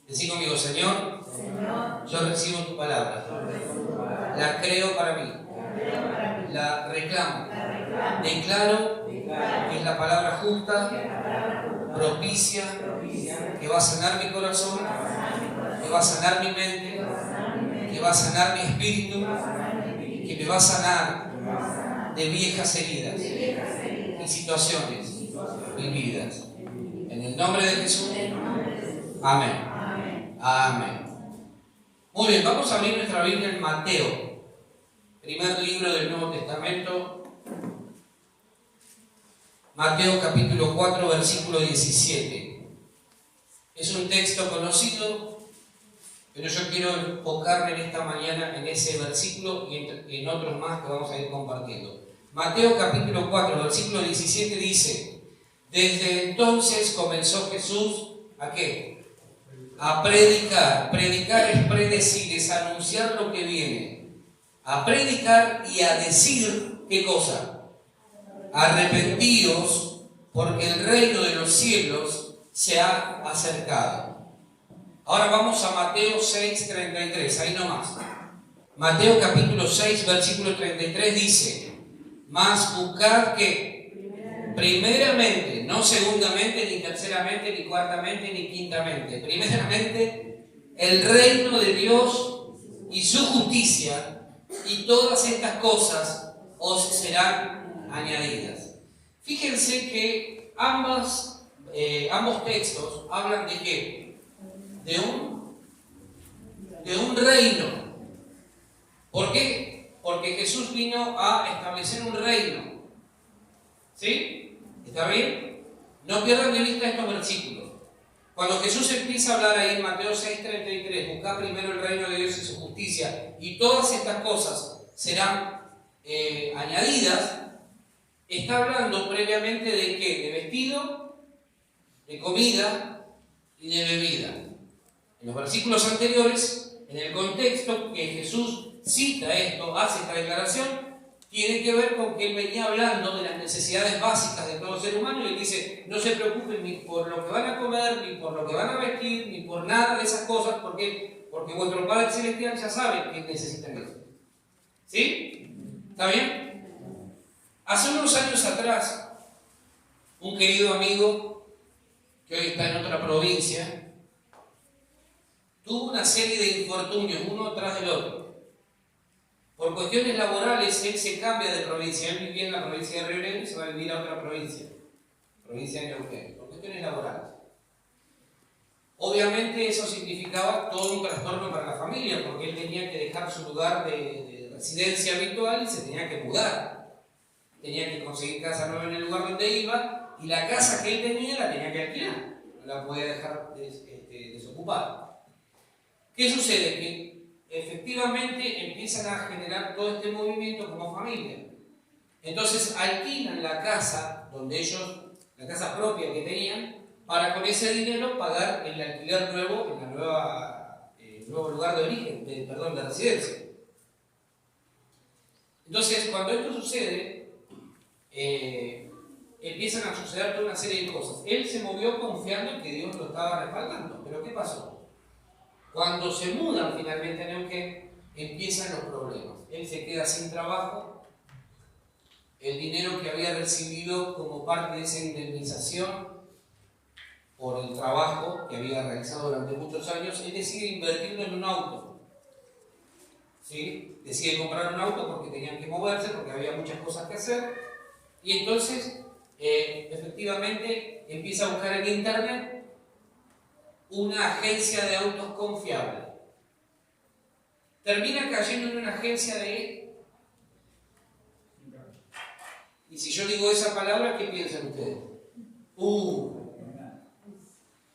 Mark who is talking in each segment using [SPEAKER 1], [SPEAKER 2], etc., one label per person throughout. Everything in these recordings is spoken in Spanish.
[SPEAKER 1] Decí conmigo, Señor, yo recibo tu palabra. La creo para mí. La reclamo. Declaro que es la palabra justa, propicia, que va a sanar mi corazón, que va a sanar mi mente, que va a sanar mi espíritu, que me va a sanar de viejas heridas y situaciones vividas. En el nombre de Jesús. Amén. Amén. Muy bien, vamos a abrir nuestra Biblia en Mateo, primer libro del Nuevo Testamento. Mateo capítulo 4, versículo 17. Es un texto conocido, pero yo quiero enfocarme en esta mañana en ese versículo y en otros más que vamos a ir compartiendo. Mateo capítulo 4, versículo 17 dice: desde entonces comenzó Jesús ¿a qué? A predicar. Predicar es predecir, es anunciar lo que viene. A predicar y a decir ¿qué cosa? Arrepentíos, porque el reino de los cielos se ha acercado. Ahora vamos a Mateo 6, 33, ahí nomás. Mateo capítulo 6, versículo 33 dice: mas buscad que primeramente, no segundamente, ni terceramente, ni cuartamente, ni quintamente, primeramente el reino de Dios y su justicia, y todas estas cosas os serán añadidas. Fíjense que ambos textos hablan de ¿qué? De un reino. ¿Por qué? Porque Jesús vino a establecer un reino. ¿Sí? ¿Está bien? No pierdan de vista estos versículos. Cuando Jesús empieza a hablar ahí en Mateo 6:33, buscad primero el reino de Dios y su justicia, y todas estas cosas serán añadidas, está hablando previamente de ¿qué? De vestido, de comida y de bebida. En los versículos anteriores, en el contexto que Jesús cita esto, hace esta declaración, tiene que ver con que él venía hablando de las necesidades básicas de todo ser humano, y él dice: no se preocupen ni por lo que van a comer, ni por lo que van a vestir, ni por nada de esas cosas, porque vuestro Padre Celestial ya sabe que necesitan eso. ¿Sí? ¿Está bien? Hace unos años atrás, un querido amigo que hoy está en otra provincia tuvo una serie de infortunios uno tras del otro. Por cuestiones laborales, él se cambia de provincia. Él vivía en la provincia de Río Negro y se va a vivir a otra provincia de Neuquén, por cuestiones laborales. Obviamente eso significaba todo un trastorno para la familia, porque él tenía que dejar su lugar de residencia habitual y se tenía que mudar. Tenía que conseguir casa nueva en el lugar donde iba, y la casa que él tenía la tenía que alquilar. No la podía dejar desocupada. ¿Qué sucede? Que efectivamente empiezan a generar todo este movimiento como familia. Entonces alquilan la casa donde ellos, la casa propia que tenían, para con ese dinero pagar el alquiler nuevo en el nuevo lugar de origen, de residencia. Entonces, cuando esto sucede, empiezan a suceder toda una serie de cosas. Él se movió confiando en que Dios lo estaba respaldando. ¿Pero qué pasó? Cuando se mudan finalmente a Neuquén, empiezan los problemas. Él se queda sin trabajo. El dinero que había recibido como parte de esa indemnización por el trabajo que había realizado durante muchos años, él decide invertirlo en un auto. ¿Sí? Decide comprar un auto porque tenían que moverse, porque había muchas cosas que hacer. Y entonces, efectivamente, empieza a buscar en internet una agencia de autos confiable. Termina cayendo en una agencia de... Y si yo digo esa palabra, ¿qué piensan ustedes?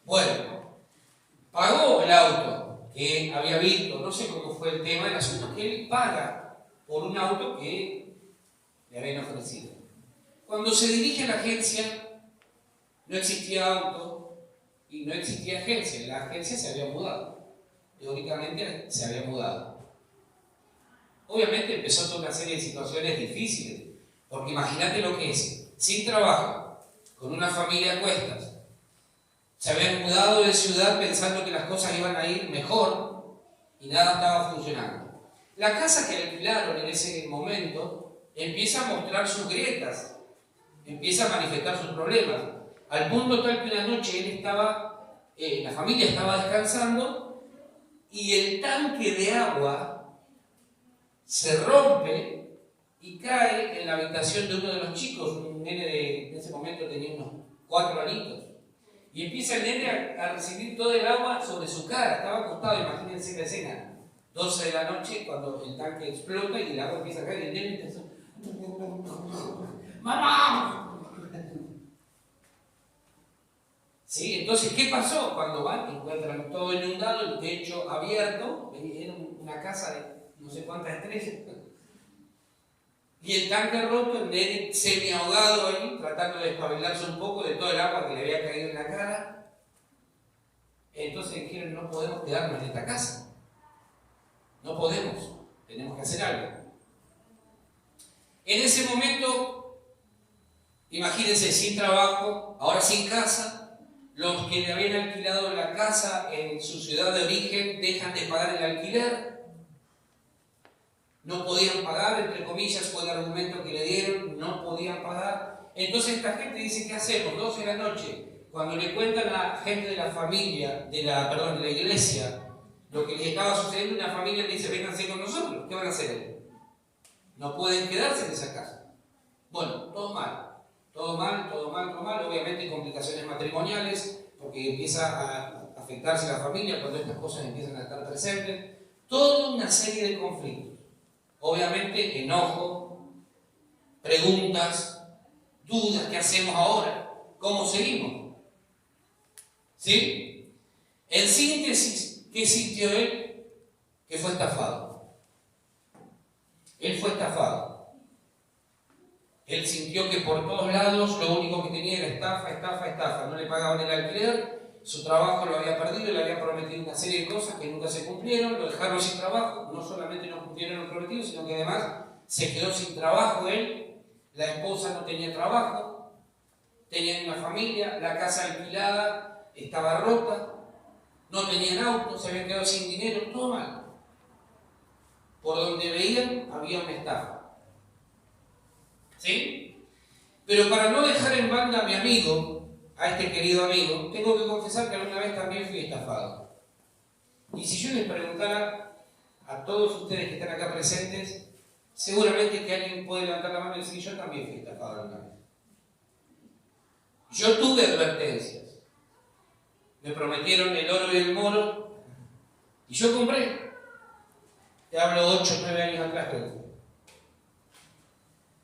[SPEAKER 1] Bueno, pagó el auto que había visto, no sé cómo fue el tema, el asunto es que él paga por un auto que le habían ofrecido. Cuando se dirige a la agencia, no existía auto, y no existía agencia. La agencia se había mudado. Teóricamente se había mudado. Obviamente empezó toda una serie de situaciones difíciles. Porque imagínate lo que es. Sin trabajo, con una familia a cuestas, Se habían mudado de ciudad pensando que las cosas iban a ir mejor y nada estaba funcionando. La casa que alquilaron en ese momento empieza a mostrar sus grietas, empieza a manifestar sus problemas, al punto tal que una noche la familia estaba descansando y el tanque de agua se rompe y cae en la habitación de uno de los chicos, un nene en ese momento tenía unos 4 añitos. Y empieza el nene a recibir todo el agua sobre su cara, estaba acostado, imagínense la escena, 12 de la noche, cuando el tanque explota y el agua empieza a caer, y el nene empieza ¡mamá! ¿Sí? Entonces, ¿qué pasó? Cuando van, encuentran todo inundado, el techo abierto, era una casa de no sé cuántas estrellas, y el tanque roto, el nene semi-ahogado ahí, tratando de despabilarse un poco de todo el agua que le había caído en la cara. Entonces dijeron, no podemos quedarnos en esta casa. No podemos, tenemos que hacer algo. En ese momento, imagínense, sin trabajo, ahora sin casa, los que le habían alquilado la casa en su ciudad de origen dejan de pagar el alquiler. No podían pagar, entre comillas, fue el argumento que le dieron, no podían pagar. Entonces esta gente dice, ¿qué hacemos? 12 de la noche, cuando le cuentan a gente de la familia, de la iglesia, lo que les estaba sucediendo, una familia le dice, vénganse con nosotros, ¿qué van a hacer? No pueden quedarse en esa casa. Bueno, todo mal, obviamente complicaciones matrimoniales, porque empieza a afectarse la familia cuando estas cosas empiezan a estar presentes, toda una serie de conflictos. Obviamente, enojo, preguntas, dudas, ¿qué hacemos ahora? ¿Cómo seguimos? ¿Sí? En síntesis, ¿qué sintió él? Que fue estafado. Él fue estafado. Él sintió que por todos lados lo único que tenía era estafa. No le pagaban el alquiler, su trabajo lo había perdido, le había prometido una serie de cosas que nunca se cumplieron, lo dejaron sin trabajo, no solamente no cumplieron lo prometido, sino que además se quedó sin trabajo él, la esposa no tenía trabajo, tenían una familia, la casa alquilada estaba rota, no tenían auto, se habían quedado sin dinero, todo mal. Por donde veían había una estafa. ¿Sí? Pero para no dejar en banda a mi amigo, a este querido amigo, tengo que confesar que alguna vez también fui estafado. Y si yo les preguntara a todos ustedes que están acá presentes, seguramente que alguien puede levantar la mano y decir, yo también fui estafado alguna vez. Yo tuve advertencias. Me prometieron el oro y el moro, y yo compré. Te hablo 8 o 9 años atrás, creo.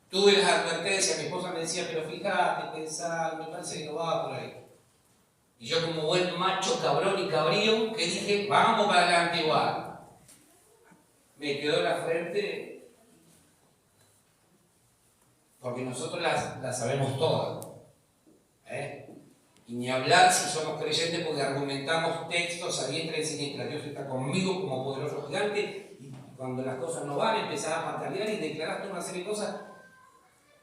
[SPEAKER 1] Tuve las advertencias, mi esposa me decía, pero fíjate, pensá, me parece que no va por ahí. Y yo como buen macho cabrón y cabrío, que dije, vamos para adelante igual. Me quedó la frente, porque nosotros las sabemos todas. Y ni hablar si somos creyentes, porque argumentamos textos a diestra y siniestra. Dios está conmigo como poderoso gigante, y cuando las cosas no van, empezás a patalear y declaraste una serie de cosas.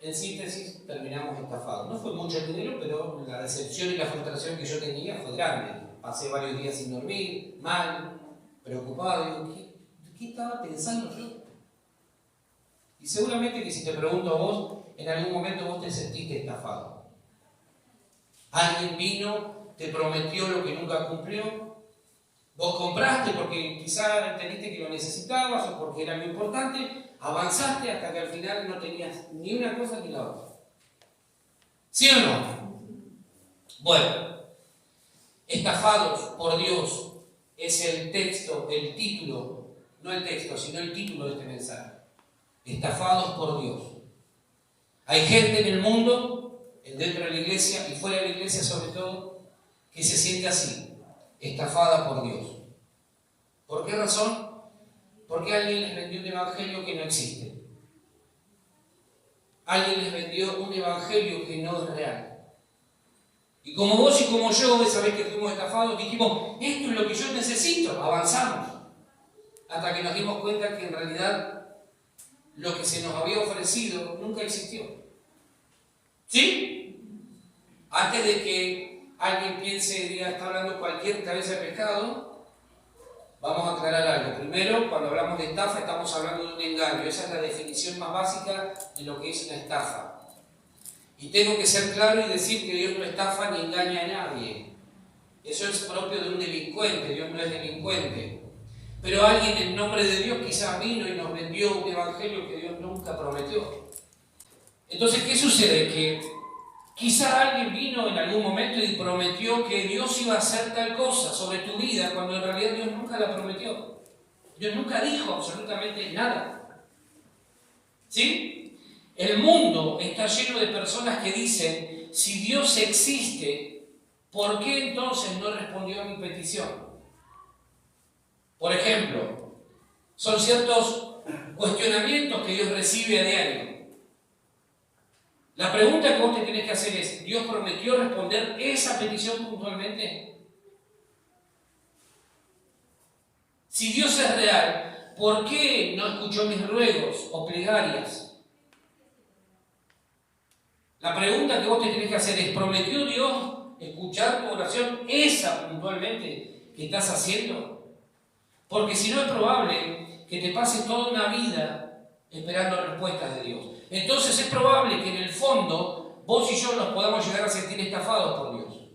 [SPEAKER 1] En síntesis, terminamos estafados. No fue mucho el dinero, pero la decepción y la frustración que yo tenía fue grande. Pasé varios días sin dormir, mal, preocupado. Digo, ¿qué estaba pensando yo? Y seguramente que si te pregunto a vos, en algún momento vos te sentiste estafado. Alguien vino, te prometió lo que nunca cumplió. Vos compraste porque quizá entendiste que lo necesitabas o porque era muy importante. Avanzaste hasta que al final no tenías ni una cosa ni la otra. ¿Sí o no? Bueno, estafados por Dios es el texto, el título, no el texto, sino el título de este mensaje. Estafados por Dios. Hay gente en el mundo, dentro de la iglesia y fuera de la iglesia sobre todo, que se siente así, estafada por Dios. ¿Por qué razón? Porque alguien les vendió un evangelio que no existe. Alguien les vendió un evangelio que no es real. Y como vos y como yo, esa vez que fuimos estafados, dijimos, esto es lo que yo necesito, avanzamos. Hasta que nos dimos cuenta que en realidad lo que se nos había ofrecido nunca existió. ¿Sí? Antes de que alguien piense y diga, está hablando cualquier cabeza de pescado, vamos a aclarar algo. Primero, cuando hablamos de estafa, estamos hablando de un engaño. Esa es la definición más básica de lo que es una estafa. Y tengo que ser claro y decir que Dios no estafa ni engaña a nadie. Eso es propio de un delincuente, Dios no es delincuente. Pero alguien en nombre de Dios quizá vino y nos vendió un evangelio que Dios nunca prometió. Entonces, ¿qué sucede? Que quizá alguien vino en algún momento y prometió que Dios iba a hacer tal cosa sobre tu vida, cuando en realidad Dios nunca la prometió. Dios nunca dijo absolutamente nada. ¿Sí? El mundo está lleno de personas que dicen, si Dios existe, ¿por qué entonces no respondió a mi petición? Por ejemplo, son ciertos cuestionamientos que Dios recibe a diario. La pregunta que vos te tenés que hacer es, ¿Dios prometió responder esa petición puntualmente? Si Dios es real, ¿por qué no escuchó mis ruegos o plegarias? La pregunta que vos te tenés que hacer es, ¿prometió Dios escuchar tu oración esa puntualmente que estás haciendo? Porque si no es probable que te pase toda una vida esperando respuestas de Dios. Entonces es probable que en el fondo vos y yo nos podamos llegar a sentir estafados por Dios.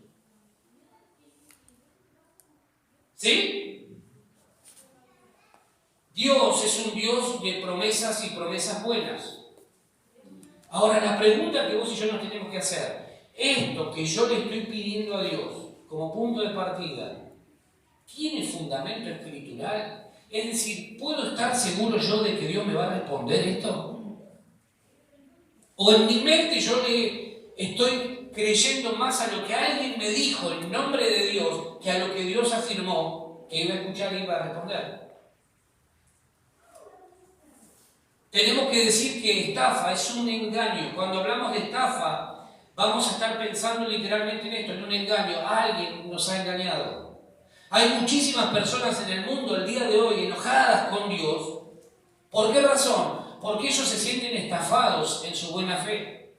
[SPEAKER 1] ¿Sí? Dios es un Dios de promesas y promesas buenas. Ahora, la pregunta que vos y yo nos tenemos que hacer, esto que yo le estoy pidiendo a Dios como punto de partida, ¿tiene fundamento escritural? Es decir, ¿puedo estar seguro yo de que Dios me va a responder esto? ¿O en mi mente yo le estoy creyendo más a lo que alguien me dijo en nombre de Dios que a lo que Dios afirmó que iba a escuchar y iba a responder? Tenemos que decir que estafa es un engaño. Cuando hablamos de estafa, vamos a estar pensando literalmente en esto, en un engaño. Alguien nos ha engañado. Hay muchísimas personas en el mundo el día de hoy enojadas con Dios. ¿Por qué razón? Porque ellos se sienten estafados en su buena fe.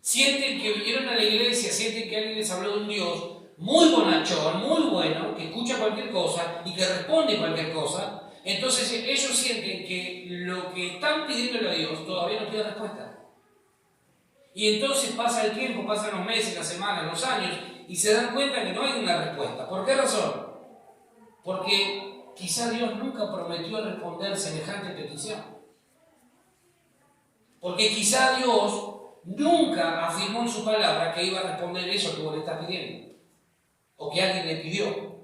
[SPEAKER 1] Sienten que vinieron a la iglesia, sienten que alguien les habló de un Dios muy bonachón, muy bueno, que escucha cualquier cosa y que responde cualquier cosa. Entonces ellos sienten que lo que están pidiéndole a Dios todavía no tiene respuesta. Y entonces pasa el tiempo, pasan los meses, las semanas, los años, y se dan cuenta que no hay una respuesta. ¿Por qué razón? Porque quizá Dios nunca prometió responder semejante petición. Porque quizá Dios nunca afirmó en su palabra que iba a responder eso que vos le estás pidiendo. O que alguien le pidió.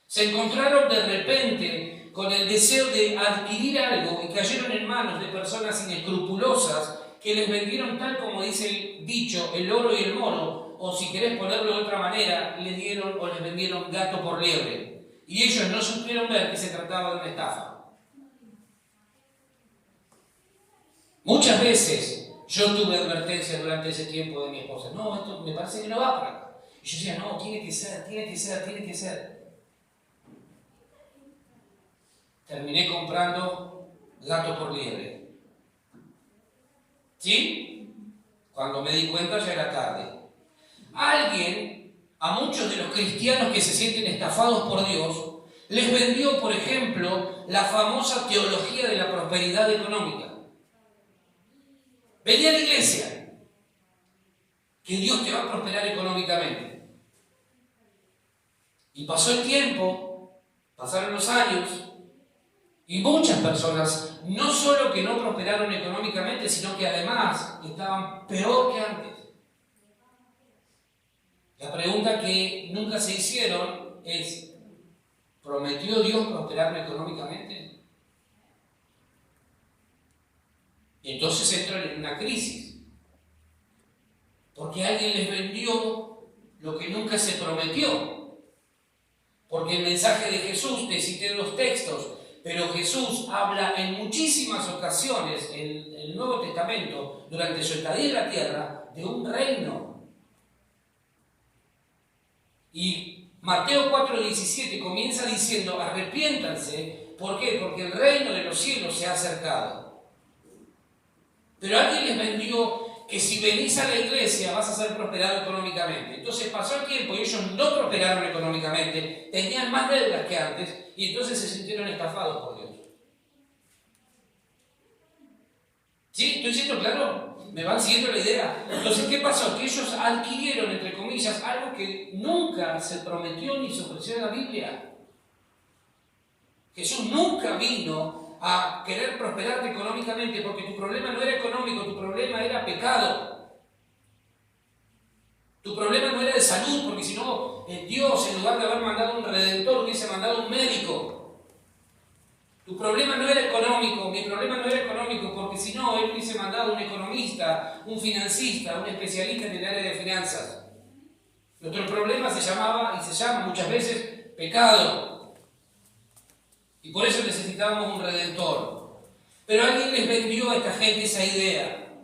[SPEAKER 1] Se encontraron de repente con el deseo de adquirir algo y cayeron en manos de personas inescrupulosas que les vendieron, tal como dice el dicho, el oro y el moro, o si querés ponerlo de otra manera, les dieron o les vendieron gato por liebre. Y ellos no supieron ver que se trataba de una estafa. Muchas veces yo tuve advertencias durante ese tiempo de mi esposa. No, esto me parece que no va para acá. Y yo decía, no, tiene que ser, tiene que ser, tiene que ser. Terminé comprando gato por liebre. ¿Sí? Cuando me di cuenta ya era tarde. Alguien, a muchos de los cristianos que se sienten estafados por Dios, les vendió, por ejemplo, la famosa teología de la prosperidad económica. Venía a la iglesia, que Dios te va a prosperar económicamente. Y pasó el tiempo, pasaron los años, y muchas personas, no solo que no prosperaron económicamente, sino que además estaban peor que antes. La pregunta que nunca se hicieron es, ¿prometió Dios prosperarme económicamente? Y entonces entran en una crisis. Porque alguien les vendió lo que nunca se prometió. Porque el mensaje de Jesús, te cité dos textos, pero Jesús habla en muchísimas ocasiones en el Nuevo Testamento, durante su estadía en la tierra, de un reino. Y Mateo 4:17 comienza diciendo, arrepiéntanse. ¿Por qué? Porque el reino de los cielos se ha acercado. Pero alguien les vendió que si venís a la iglesia vas a ser prosperado económicamente. Entonces pasó el tiempo y ellos no prosperaron económicamente, tenían más deudas que antes y entonces se sintieron estafados por Dios. ¿Sí? ¿Estoy siendo claro? ¿Me van siguiendo la idea? Entonces, ¿qué pasó? Que ellos adquirieron, entre comillas, algo que nunca se prometió ni se ofreció en la Biblia. Jesús nunca vino a querer prosperarte económicamente porque tu problema no era económico, tu problema era pecado. Tu problema no era de salud, porque si no, Dios, en lugar de haber mandado un redentor, hubiese mandado un médico. Tu problema no era económico, mi problema no era económico, porque si no, Él hubiese mandado un economista, un financista, un especialista en el área de finanzas. Nuestro problema se llamaba, y se llama muchas veces, pecado. Y por eso necesitábamos un redentor. Pero alguien les vendió a esta gente esa idea.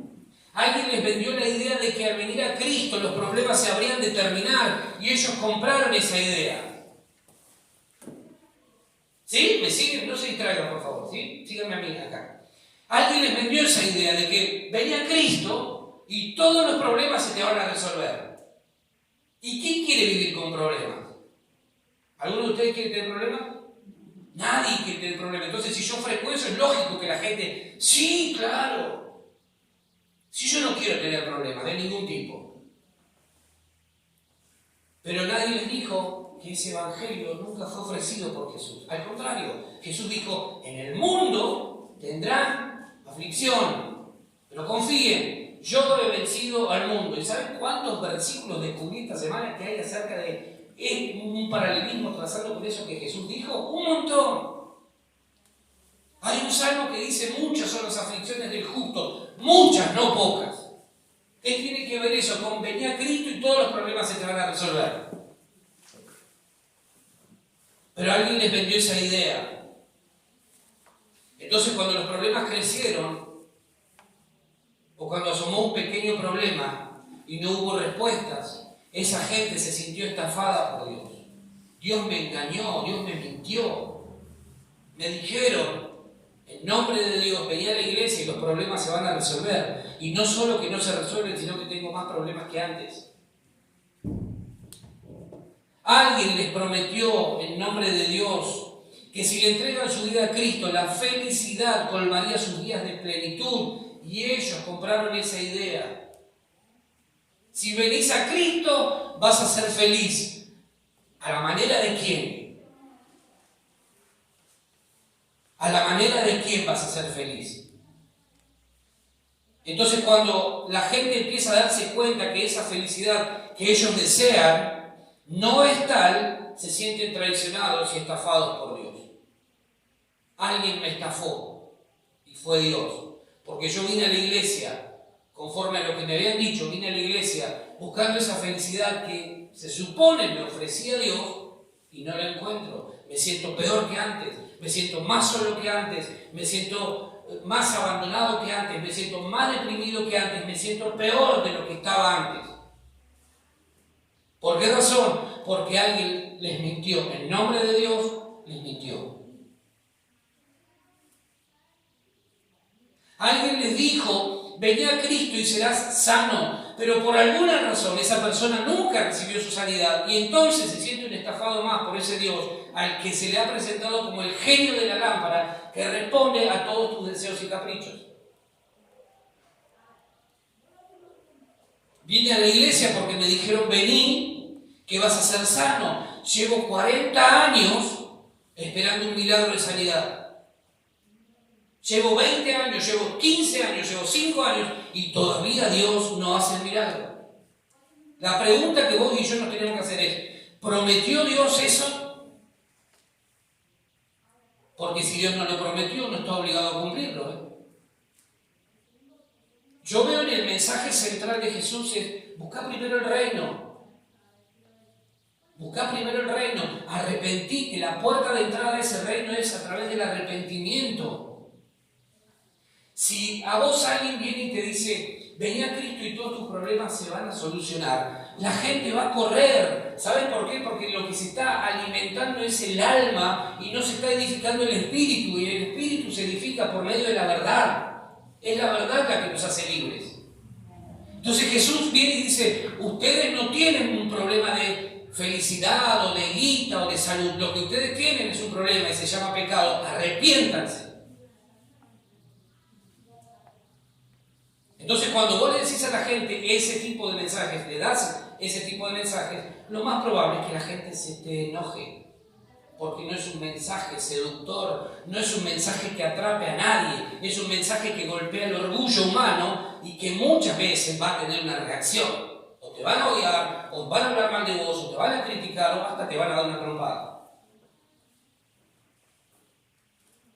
[SPEAKER 1] Alguien les vendió la idea de que al venir a Cristo los problemas se habrían de terminar, y ellos compraron esa idea. ¿Sí? ¿Me siguen? No se distraigan, por favor. ¿Sí? Síganme a mí acá. Alguien les vendió esa idea de que venía Cristo y todos los problemas se te van a resolver. ¿Y quién quiere vivir con problemas? ¿Alguno de ustedes quiere tener problemas? Nadie quiere tener problemas. Entonces, si yo ofrezco eso, es lógico que la gente, sí, claro. Si yo no quiero tener problemas de ningún tipo. Pero nadie les dijo que ese evangelio nunca fue ofrecido por Jesús. Al contrario, Jesús dijo, en el mundo tendrán aflicción, pero confíen, yo he vencido al mundo. ¿Y saben cuántos versículos descubrí esta semana que hay acerca de un paralelismo trazando con eso que Jesús dijo? Un montón. Hay un salmo que dice, muchas son las aflicciones del justo, muchas, no pocas. ¿Qué tiene que ver eso con venir a Cristo y todos los problemas se te van a resolver? Pero alguien les vendió esa idea. Entonces, cuando los problemas crecieron, o cuando asomó un pequeño problema y no hubo respuestas, esa gente se sintió estafada por Dios. Dios me engañó, Dios me mintió. Me dijeron, en nombre de Dios, vení a la iglesia y los problemas se van a resolver. Y no solo que no se resuelven, sino que tengo más problemas que antes. Alguien les prometió en nombre de Dios que si le entregan su vida a Cristo, la felicidad colmaría sus días de plenitud, y ellos compraron esa idea. Si venís a Cristo, vas a ser feliz. ¿A la manera de quién? ¿A la manera de quién vas a ser feliz? Entonces, cuando la gente empieza a darse cuenta que esa felicidad que ellos desean no es tal, se sienten traicionados y estafados por Dios. Alguien me estafó y fue Dios, porque yo vine a la iglesia, conforme a lo que me habían dicho, vine a la iglesia buscando esa felicidad que se supone me ofrecía Dios y no la encuentro. Me siento peor que antes, me siento más solo que antes, me siento más abandonado que antes, me siento más deprimido que antes, me siento peor de lo que estaba antes. ¿Por qué razón? Porque alguien les mintió. En nombre de Dios, les mintió. Alguien les dijo, vení a Cristo y serás sano. Pero por alguna razón esa persona nunca recibió su sanidad. Y entonces se siente un estafado más por ese Dios al que se le ha presentado como el genio de la lámpara que responde a todos tus deseos y caprichos. Vine a la iglesia porque me dijeron, vení, que vas a ser sano. Llevo 40 años esperando un milagro de sanidad. Llevo 20 años, llevo 15 años, llevo 5 años y todavía Dios no hace el milagro. La pregunta que vos y yo nos tenemos que hacer es, ¿prometió Dios eso? Porque si Dios no lo prometió, no está obligado a cumplirlo. Yo veo en el mensaje central de Jesús es, busca primero el reino. Buscá primero el reino, arrepentite. La puerta de entrada a ese reino es a través del arrepentimiento. Si a vos alguien viene y te dice, vení a Cristo y todos tus problemas se van a solucionar, la gente va a correr. ¿Sabes por qué? Porque lo que se está alimentando es el alma y no se está edificando el espíritu, y el espíritu se edifica por medio de la verdad. Es la verdad la que nos hace libres. Entonces Jesús viene y dice, ustedes no tienen un problema de felicidad o de guita o de salud. Lo que ustedes tienen es un problema y se llama pecado. Arrepiéntanse. Entonces cuando vos le decís a la gente ese tipo de mensajes, le das ese tipo de mensajes, lo más probable es que la gente se te enoje. Porque no es un mensaje seductor, no es un mensaje que atrape a nadie, es un mensaje que golpea el orgullo humano y que muchas veces va a tener una reacción. O te van a odiar, o van a hablar mal de vos, o te van a criticar, o hasta te van a dar una trompada.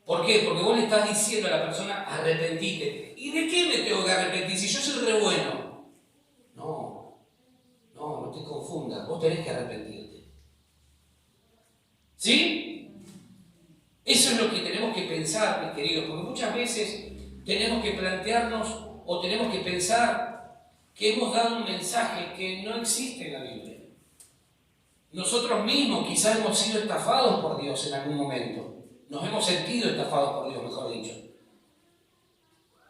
[SPEAKER 1] ¿Por qué? Porque vos le estás diciendo a la persona, arrepentite. ¿Y de qué me tengo que arrepentir si yo soy re bueno? No te confundas, vos tenés que arrepentirte. ¿Sí? Eso es lo que tenemos que pensar, mis queridos, porque muchas veces tenemos que plantearnos o tenemos que pensar que hemos dado un mensaje que no existe en la Biblia. Nosotros mismos quizás hemos sido estafados por Dios en algún momento. Nos hemos sentido estafados por Dios, mejor dicho.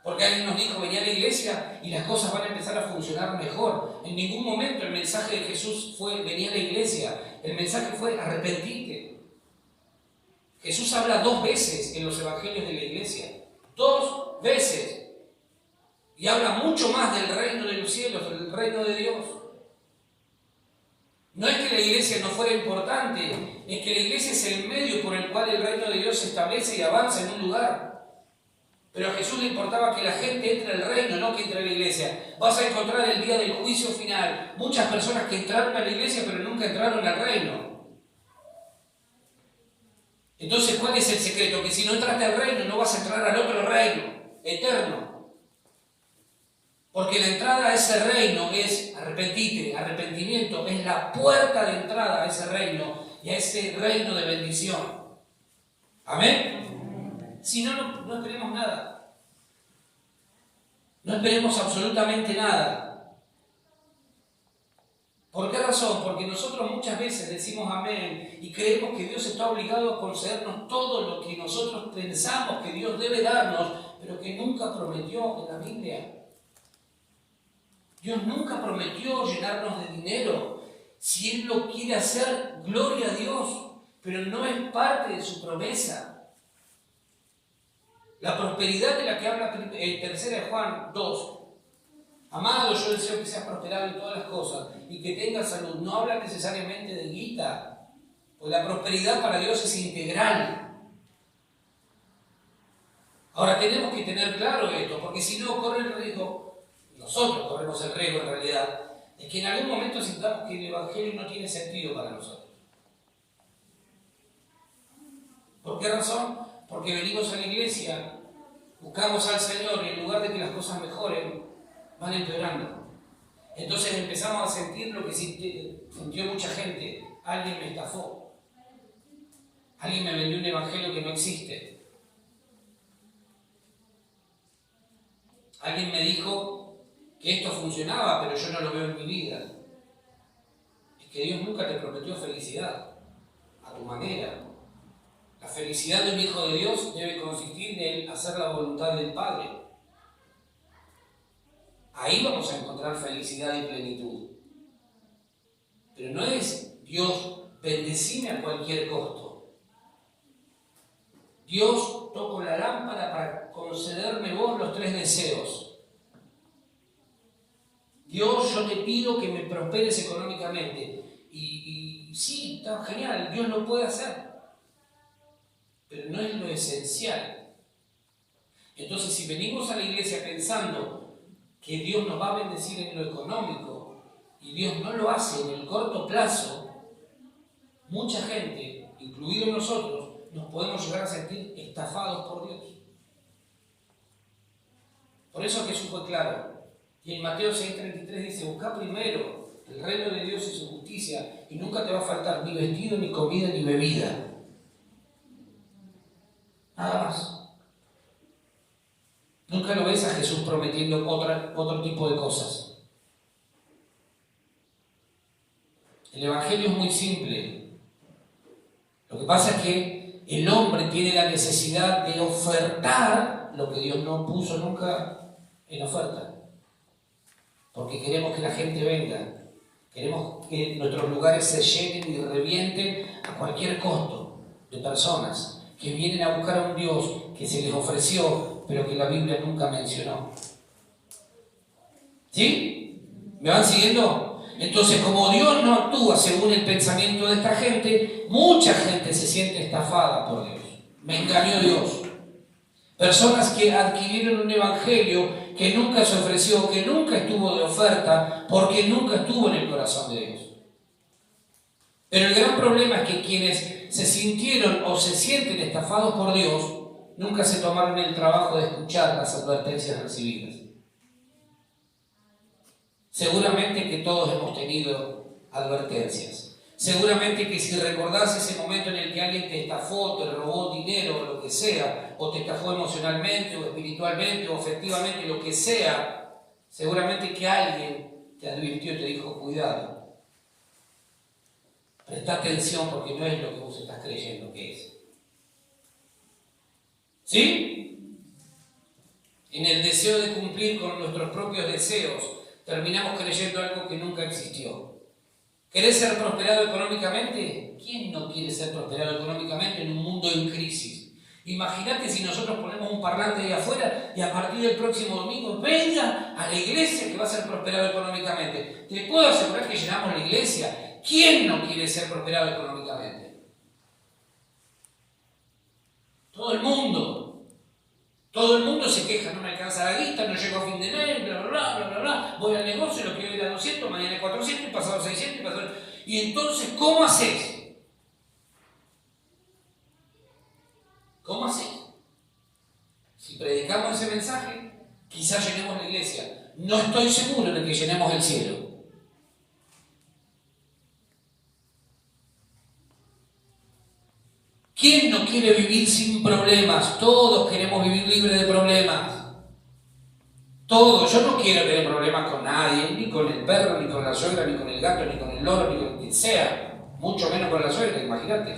[SPEAKER 1] Porque alguien nos dijo, venía a la iglesia y las cosas van a empezar a funcionar mejor. En ningún momento el mensaje de Jesús fue, venía a la iglesia. El mensaje fue, arrepentite. Jesús habla 2 veces en los evangelios de la iglesia. 2 veces. Y habla mucho más del reino de los cielos, del reino de Dios. No es que la iglesia no fuera importante, es que la iglesia es el medio por el cual el reino de Dios se establece y avanza en un lugar. Pero a Jesús le importaba que la gente entre al reino, no que entre a la iglesia. Vas a encontrar el día del juicio final muchas personas que entraron a la iglesia pero nunca entraron al reino. Entonces, ¿cuál es el secreto? Que si no entraste al reino, no vas a entrar al otro reino, eterno. Porque la entrada a ese reino es arrepentimiento, es la puerta de entrada a ese reino y a ese reino de bendición. ¿Amén? Si no, no esperemos nada. No esperemos absolutamente nada. ¿Por qué razón? Porque nosotros muchas veces decimos amén y creemos que Dios está obligado a concedernos todo lo que nosotros pensamos que Dios debe darnos, pero que nunca prometió en la Biblia. Dios nunca prometió llenarnos de dinero. Si Él lo quiere hacer, gloria a Dios, pero no es parte de su promesa. La prosperidad de la que habla en 3 Juan 2. Amado, yo deseo que seas prosperado en todas las cosas y que tengas salud. No habla necesariamente de guita, pues la prosperidad para Dios es integral. Ahora tenemos que tener claro esto, porque si no corre el riesgo, nosotros corremos el riesgo en realidad, es que en algún momento sintamos que el Evangelio no tiene sentido para nosotros. ¿Por qué razón? Porque venimos a la iglesia, buscamos al Señor y en lugar de que las cosas mejoren, van empeorando. Entonces empezamos a sentir lo que sintió mucha gente. Alguien me estafó. Alguien me vendió un evangelio que no existe. Alguien me dijo que esto funcionaba, pero yo no lo veo en mi vida. Es que Dios nunca te prometió felicidad a tu manera. La felicidad de un hijo de Dios debe consistir en hacer la voluntad del Padre. Ahí vamos a encontrar felicidad y plenitud. Pero no es Dios, bendecime a cualquier costo. Dios, toco la lámpara para concederme vos los 3 deseos. Dios, yo te pido que me prosperes económicamente. Y sí, está genial, Dios lo puede hacer. Pero no es lo esencial. Entonces, si venimos a la iglesia pensando que Dios nos va a bendecir en lo económico y Dios no lo hace en el corto plazo, mucha gente, incluidos nosotros, nos podemos llegar a sentir estafados por Dios. Por eso Jesús fue claro. Y en Mateo 6:33 dice, busca primero el reino de Dios y su justicia y nunca te va a faltar ni vestido, ni comida, ni bebida. Nada más. Nunca lo ves a Jesús prometiendo otro tipo de cosas. El Evangelio es muy simple. Lo que pasa es que el hombre tiene la necesidad de ofertar lo que Dios no puso nunca en oferta. porque queremos que la gente venga. Queremos que nuestros lugares se llenen y revienten a cualquier costo de personas que vienen a buscar a un Dios que se les ofreció, pero que la Biblia nunca mencionó. ¿Sí? ¿Me van siguiendo? Entonces, como Dios no actúa según el pensamiento de esta gente, mucha gente se siente estafada por Dios. Me engañó Dios. Personas que adquirieron un evangelio que nunca se ofreció, que nunca estuvo de oferta, porque nunca estuvo en el corazón de Dios. Pero el gran problema es que quienes se sintieron o se sienten estafados por Dios, nunca se tomaron el trabajo de escuchar las advertencias recibidas. Seguramente que todos hemos tenido advertencias. Seguramente que si recordás ese momento en el que alguien te estafó, te robó dinero o lo que sea, o te estafó emocionalmente o espiritualmente o afectivamente, lo que sea, seguramente que alguien te advirtió y te dijo, cuidado, presta atención porque no es lo que vos estás creyendo que es. ¿Sí? En el deseo de cumplir con nuestros propios deseos, terminamos creyendo algo que nunca existió. ¿Querés ser prosperado económicamente? ¿Quién no quiere ser prosperado económicamente en un mundo en crisis? Imagínate si nosotros ponemos un parlante ahí afuera y a partir del próximo domingo venga a la iglesia que va a ser prosperado económicamente. Te puedo asegurar que llenamos la iglesia. ¿Quién no quiere ser prosperado económicamente? Todo el mundo. Todo el mundo se queja, no me alcanza la guita, no llego a fin de mes, bla, bla, bla, bla, bla, bla. Voy al negocio, lo quiero ir a 200, mañana a 400, pasado 600, pasado... Y entonces, ¿cómo haces? ¿Cómo haces? Si predicamos ese mensaje, quizás llenemos la iglesia. No estoy seguro de que llenemos el cielo. ¿Quién no quiere vivir sin problemas? Todos queremos vivir libres de problemas. Todos. Yo no quiero tener problemas con nadie, ni con el perro, ni con la suegra, ni con el gato, ni con el loro, ni con quien sea. Mucho menos con la suegra, imagínate.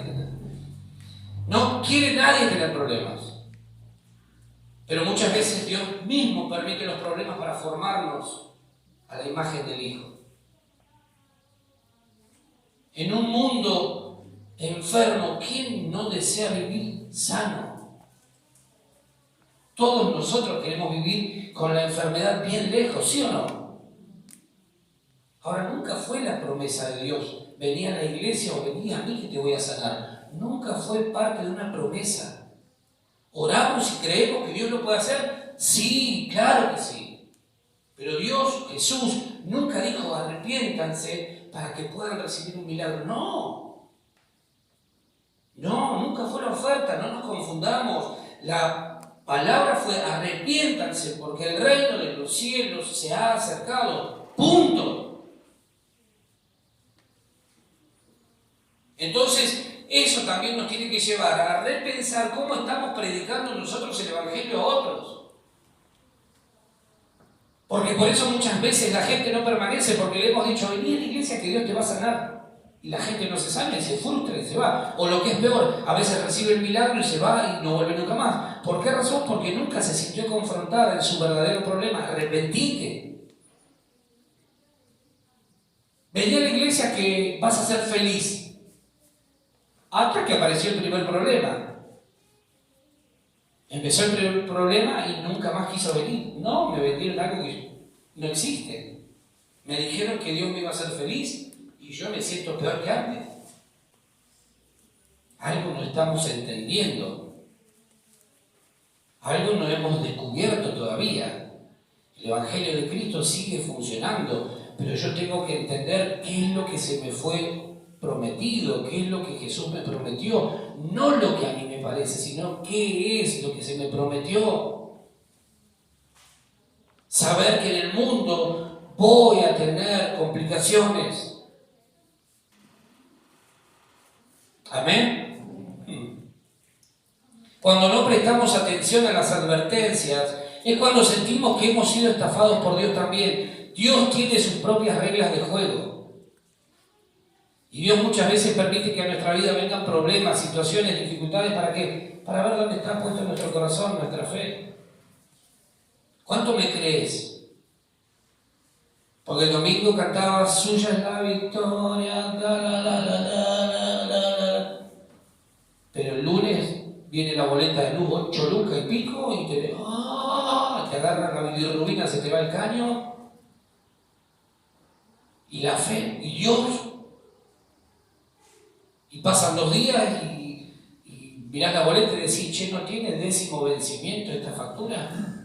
[SPEAKER 1] No quiere nadie tener problemas. Pero muchas veces Dios mismo permite los problemas para formarnos a la imagen del Hijo. En un mundo enfermo, ¿quién no desea vivir sano? Todos nosotros queremos vivir con la enfermedad bien lejos, ¿sí o no? Ahora, nunca fue la promesa de Dios, vení a la iglesia o vení a mí que te voy a sanar. Nunca fue parte de una promesa. ¿Oramos y creemos que Dios lo puede hacer? Sí, claro que sí. Pero Dios, Jesús, nunca dijo arrepiéntanse para que puedan recibir un milagro. No, nunca fue la oferta, no nos confundamos. La palabra fue arrepiéntanse porque el reino de los cielos se ha acercado. Punto. Entonces, eso también nos tiene que llevar a repensar cómo estamos predicando nosotros el Evangelio a otros. Porque por eso muchas veces la gente no permanece, porque le hemos dicho, vení a la iglesia que Dios te va a sanar. Y la gente no se sana y se frustra y se va. O lo que es peor, a veces recibe el milagro y se va y no vuelve nunca más. ¿Por qué razón? Porque nunca se sintió confrontada en su verdadero problema. Arrepentite. Vení a la iglesia que vas a ser feliz. Hasta que apareció el primer problema. Empezó el primer problema y nunca más quiso venir. No, me vendieron algo que no existe. Me dijeron que Dios me iba a hacer feliz. Y yo me siento peor que antes. Algo no estamos entendiendo. Algo no hemos descubierto todavía. El Evangelio de Cristo sigue funcionando, pero yo tengo que entender qué es lo que se me fue prometido, qué es lo que Jesús me prometió. No lo que a mí me parece, sino qué es lo que se me prometió. Saber que en el mundo voy a tener complicaciones. Amén. Cuando no prestamos atención a las advertencias, es cuando sentimos que hemos sido estafados por Dios también. Dios tiene sus propias reglas de juego. Y Dios muchas veces permite que a nuestra vida vengan problemas, situaciones, dificultades. ¿Para qué? Para ver dónde está puesto nuestro corazón, nuestra fe. ¿Cuánto me crees? Porque el domingo cantaba suya es la victoria, pero el lunes viene la boleta de luz, 8 lucas y pico, y te agarran la bilirrubina, se te va el caño, y la fe, y Dios, y pasan 2 días y mirás la boleta y decís, che, ¿no tiene 10º vencimiento esta factura?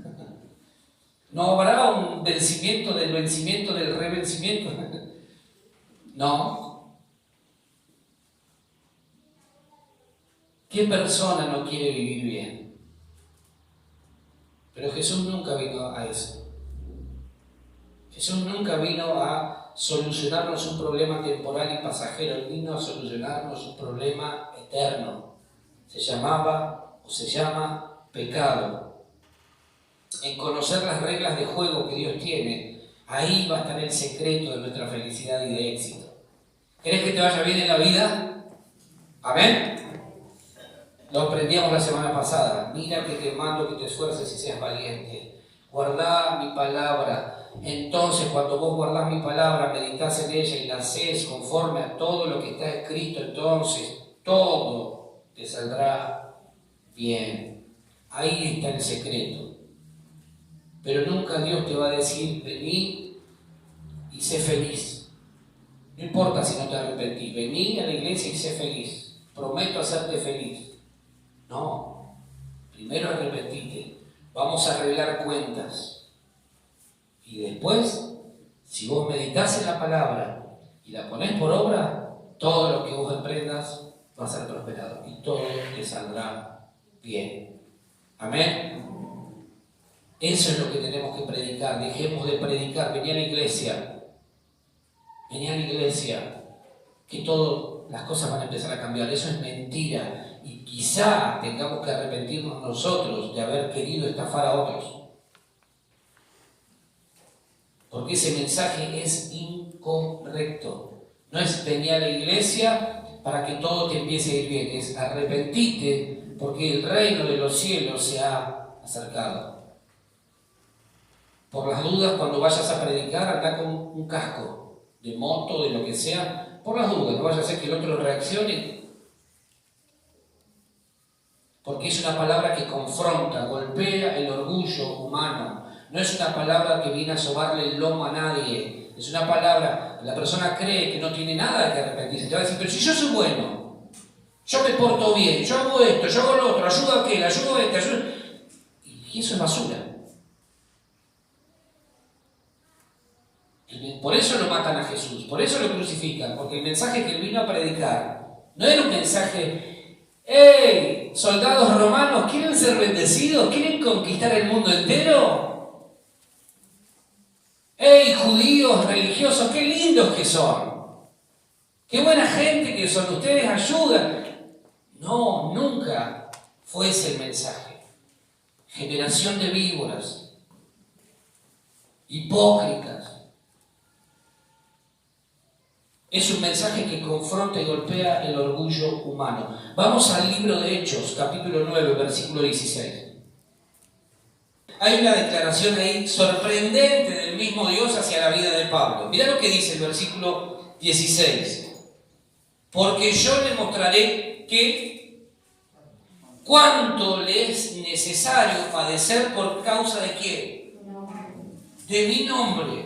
[SPEAKER 1] ¿No habrá un vencimiento del revencimiento? No. ¿Qué persona no quiere vivir bien? Pero Jesús nunca vino a eso. Jesús nunca vino a solucionarnos un problema temporal y pasajero. Él vino a solucionarnos un problema eterno. Se llamaba o se llama pecado. En conocer las reglas de juego que Dios tiene, ahí va a estar el secreto de nuestra felicidad y de éxito. ¿Querés que te vaya bien en la vida? ¿Amén? Lo aprendíamos la semana pasada. Mira que te mando que te esfuerces y seas valiente. Guardá mi palabra. Entonces, cuando vos guardás mi palabra, meditás en ella y la hacés conforme a todo lo que está escrito, entonces todo te saldrá bien. Ahí está el secreto. Pero nunca Dios te va a decir, vení y sé feliz. No importa si no te arrepentís, vení a la iglesia y sé feliz. Prometo hacerte feliz. No, primero arrepentite. Vamos a arreglar cuentas. Y después, si vos meditás en la palabra y la ponés por obra, todo lo que vos emprendas va a ser prosperado y todo te saldrá bien. Amén. Eso es lo que tenemos que predicar. Dejemos de predicar. Vení a la iglesia. Vení a la iglesia. Que todas las cosas van a empezar a cambiar. Eso es mentira. Y quizá tengamos que arrepentirnos nosotros de haber querido estafar a otros. Porque ese mensaje es incorrecto. No es vení a la iglesia para que todo te empiece a ir bien. Es arrepentite porque el reino de los cielos se ha acercado. Por las dudas, cuando vayas a predicar, anda con un casco de moto, de lo que sea, por las dudas, no vaya a ser que el otro reaccione. Porque es una palabra que confronta, golpea el orgullo humano. No es una palabra que viene a sobarle el lomo a nadie. Es una palabra, la persona cree que no tiene nada que arrepentirse. Te va a decir, pero si yo soy bueno, yo me porto bien, yo hago esto, yo hago lo otro, ayudo a aquel, ayudo a este, ayudo... Y eso es basura. Por eso lo matan a Jesús, por eso lo crucifican, porque el mensaje que él vino a predicar no era un mensaje, ¡hey! Soldados romanos, ¿quieren ser bendecidos? ¿Quieren conquistar el mundo entero? ¡Hey! Judíos, religiosos, qué lindos que son, qué buena gente que son, ustedes ayudan. No, nunca fue ese el mensaje. Generación de víboras, hipócritas. Es un mensaje que confronta y golpea el orgullo humano. Vamos al libro de Hechos, capítulo 9, versículo 16. Hay una declaración ahí sorprendente del mismo Dios hacia la vida de Pablo. Mirá lo que dice el versículo 16. Porque yo le mostraré que cuánto le es necesario padecer por causa de ¿quién? De mi nombre.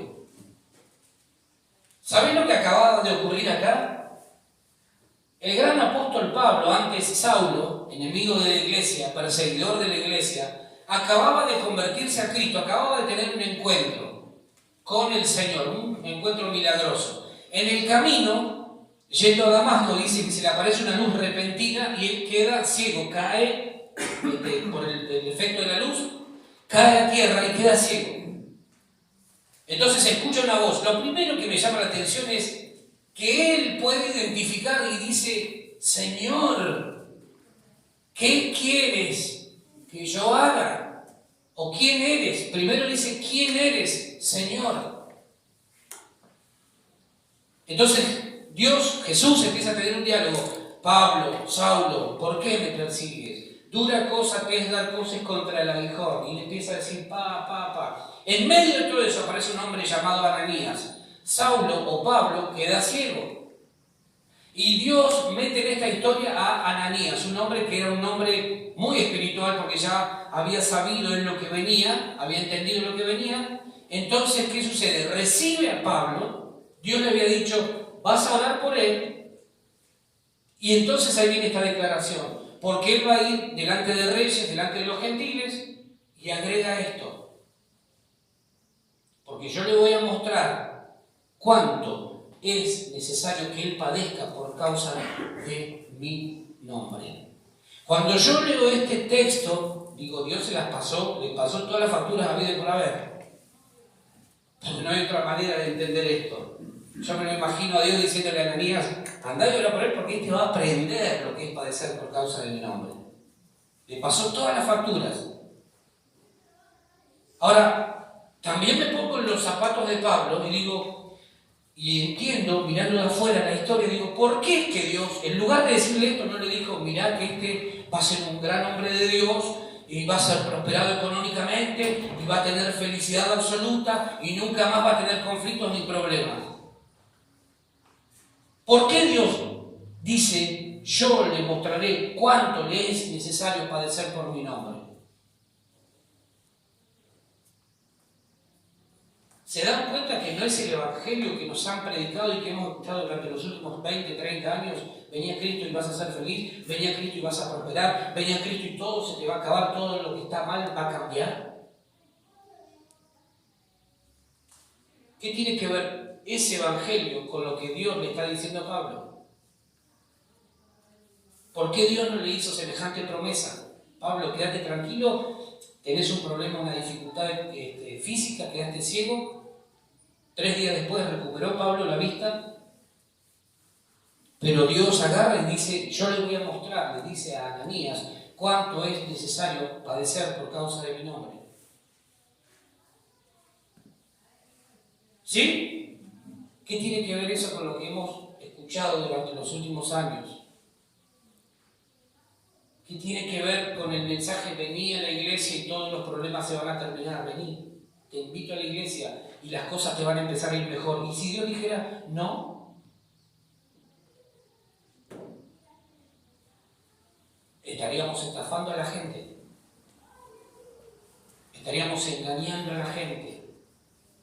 [SPEAKER 1] ¿Sabés lo que acababa de ocurrir acá? El gran apóstol Pablo, antes Saulo, enemigo de la iglesia, perseguidor de la iglesia, acababa de convertirse a Cristo, acababa de tener un encuentro con el Señor, un encuentro milagroso. En el camino, yendo a Damasco, dice que se le aparece una luz repentina y él queda ciego, cae por el efecto de la luz, cae a tierra y queda ciego. Entonces escucha una voz. Lo primero que me llama la atención es que él puede identificar y dice, Señor, ¿qué quieres que yo haga? ¿O quién eres? Primero dice, ¿quién eres, Señor? Entonces Dios, Jesús empieza a tener un diálogo. Pablo, Saulo, ¿por qué me persigues? Dura cosa te es dar cosas contra el aguijón. Y le empieza a decir, pa. En medio de todo eso aparece un hombre llamado Ananías. Saulo o Pablo queda ciego. Y Dios mete en esta historia a Ananías, un hombre que era un hombre muy espiritual porque ya había sabido en lo que venía, había entendido lo que venía. Entonces, ¿qué sucede? Recibe a Pablo, Dios le había dicho, vas a orar por él. Y entonces ahí viene esta declaración, porque él va a ir delante de reyes, delante de los gentiles, y agrega esto. Porque yo le voy a mostrar cuánto es necesario que él padezca por causa de mi nombre. Cuando yo leo este texto, digo, Dios se las pasó, le pasó todas las facturas a vida y por haber. Porque no hay otra manera de entender esto. Yo me lo imagino a Dios diciéndole a Ananías, andá y ora por él porque él te va a aprender lo que es padecer por causa de mi nombre. Le pasó todas las facturas. Ahora, también me pongo en los zapatos de Pablo y digo, y entiendo, mirando de afuera la historia, digo, ¿por qué es que Dios, en lugar de decirle esto, no le dijo, mirá que este va a ser un gran hombre de Dios y va a ser prosperado económicamente y va a tener felicidad absoluta y nunca más va a tener conflictos ni problemas? ¿Por qué Dios dice, yo le mostraré cuánto le es necesario padecer por mi nombre? ¿Se dan cuenta que no es el evangelio que nos han predicado y que hemos escuchado durante los últimos 20, 30 años? Venía Cristo y vas a ser feliz, venía Cristo y vas a prosperar, venía Cristo y todo se te va a acabar, todo lo que está mal va a cambiar. ¿Qué tiene que ver ese evangelio con lo que Dios le está diciendo a Pablo? ¿Por qué Dios no le hizo semejante promesa? Pablo, quédate tranquilo, tenés un problema, una dificultad física, quedaste ciego. 3 días después recuperó Pablo la vista, pero Dios agarra y dice, yo le voy a mostrar, le dice a Ananías, cuánto es necesario padecer por causa de mi nombre. ¿Sí? ¿Qué tiene que ver eso con lo que hemos escuchado durante los últimos años? ¿Qué tiene que ver con el mensaje, vení a la iglesia y todos los problemas se van a terminar? Vení, te invito a la iglesia y las cosas te van a empezar a ir mejor. Y si Dios dijera, no, estaríamos estafando a la gente, estaríamos engañando a la gente.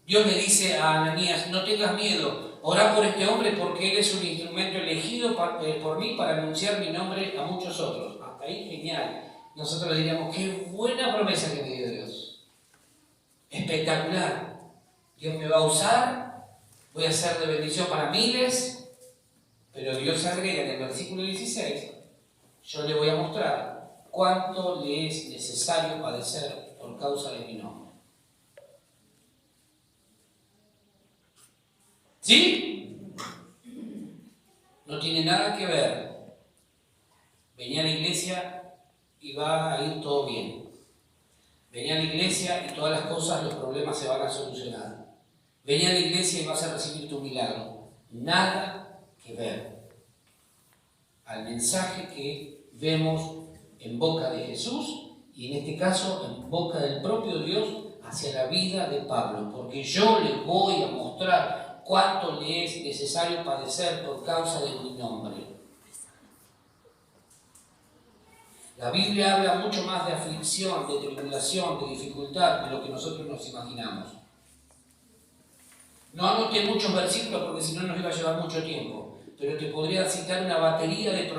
[SPEAKER 1] Dios le dice a Ananías, no tengas miedo, orá por este hombre porque él es un instrumento elegido por mí para anunciar mi nombre a muchos otros. Hasta ahí genial. Nosotros le diríamos, qué buena promesa que me dio Dios. Espectacular. Dios me va a usar, voy a ser de bendición para miles, pero Dios agrega en el versículo 16, yo le voy a mostrar cuánto le es necesario padecer por causa de mi nombre. ¿Sí? No tiene nada que ver. Venía a la iglesia y va a ir todo bien. Venía a la iglesia y todas las cosas, los problemas se van a solucionar. Venía a la iglesia y vas a recibir tu milagro. Nada que ver al mensaje que vemos en boca de Jesús y en este caso en boca del propio Dios hacia la vida de Pablo. Porque yo le voy a mostrar cuánto le es necesario padecer por causa de mi nombre. La Biblia habla mucho más de aflicción, de tribulación, de dificultad de lo que nosotros nos imaginamos. No anoté muchos versículos porque si no nos iba a llevar mucho tiempo, pero te podría citar una batería de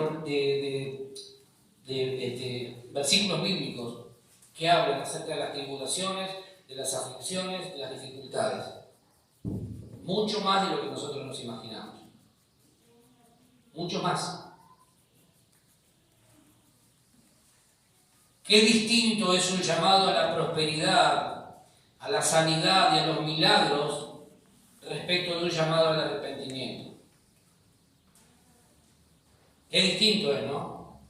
[SPEAKER 1] versículos bíblicos que hablan acerca de las tribulaciones, de las aflicciones, de las dificultades. Mucho más de lo que nosotros nos imaginamos. Mucho más. Qué distinto es un llamado a la prosperidad, a la sanidad y a los milagros respecto de un llamado al arrepentimiento. Qué distinto es, ¿no?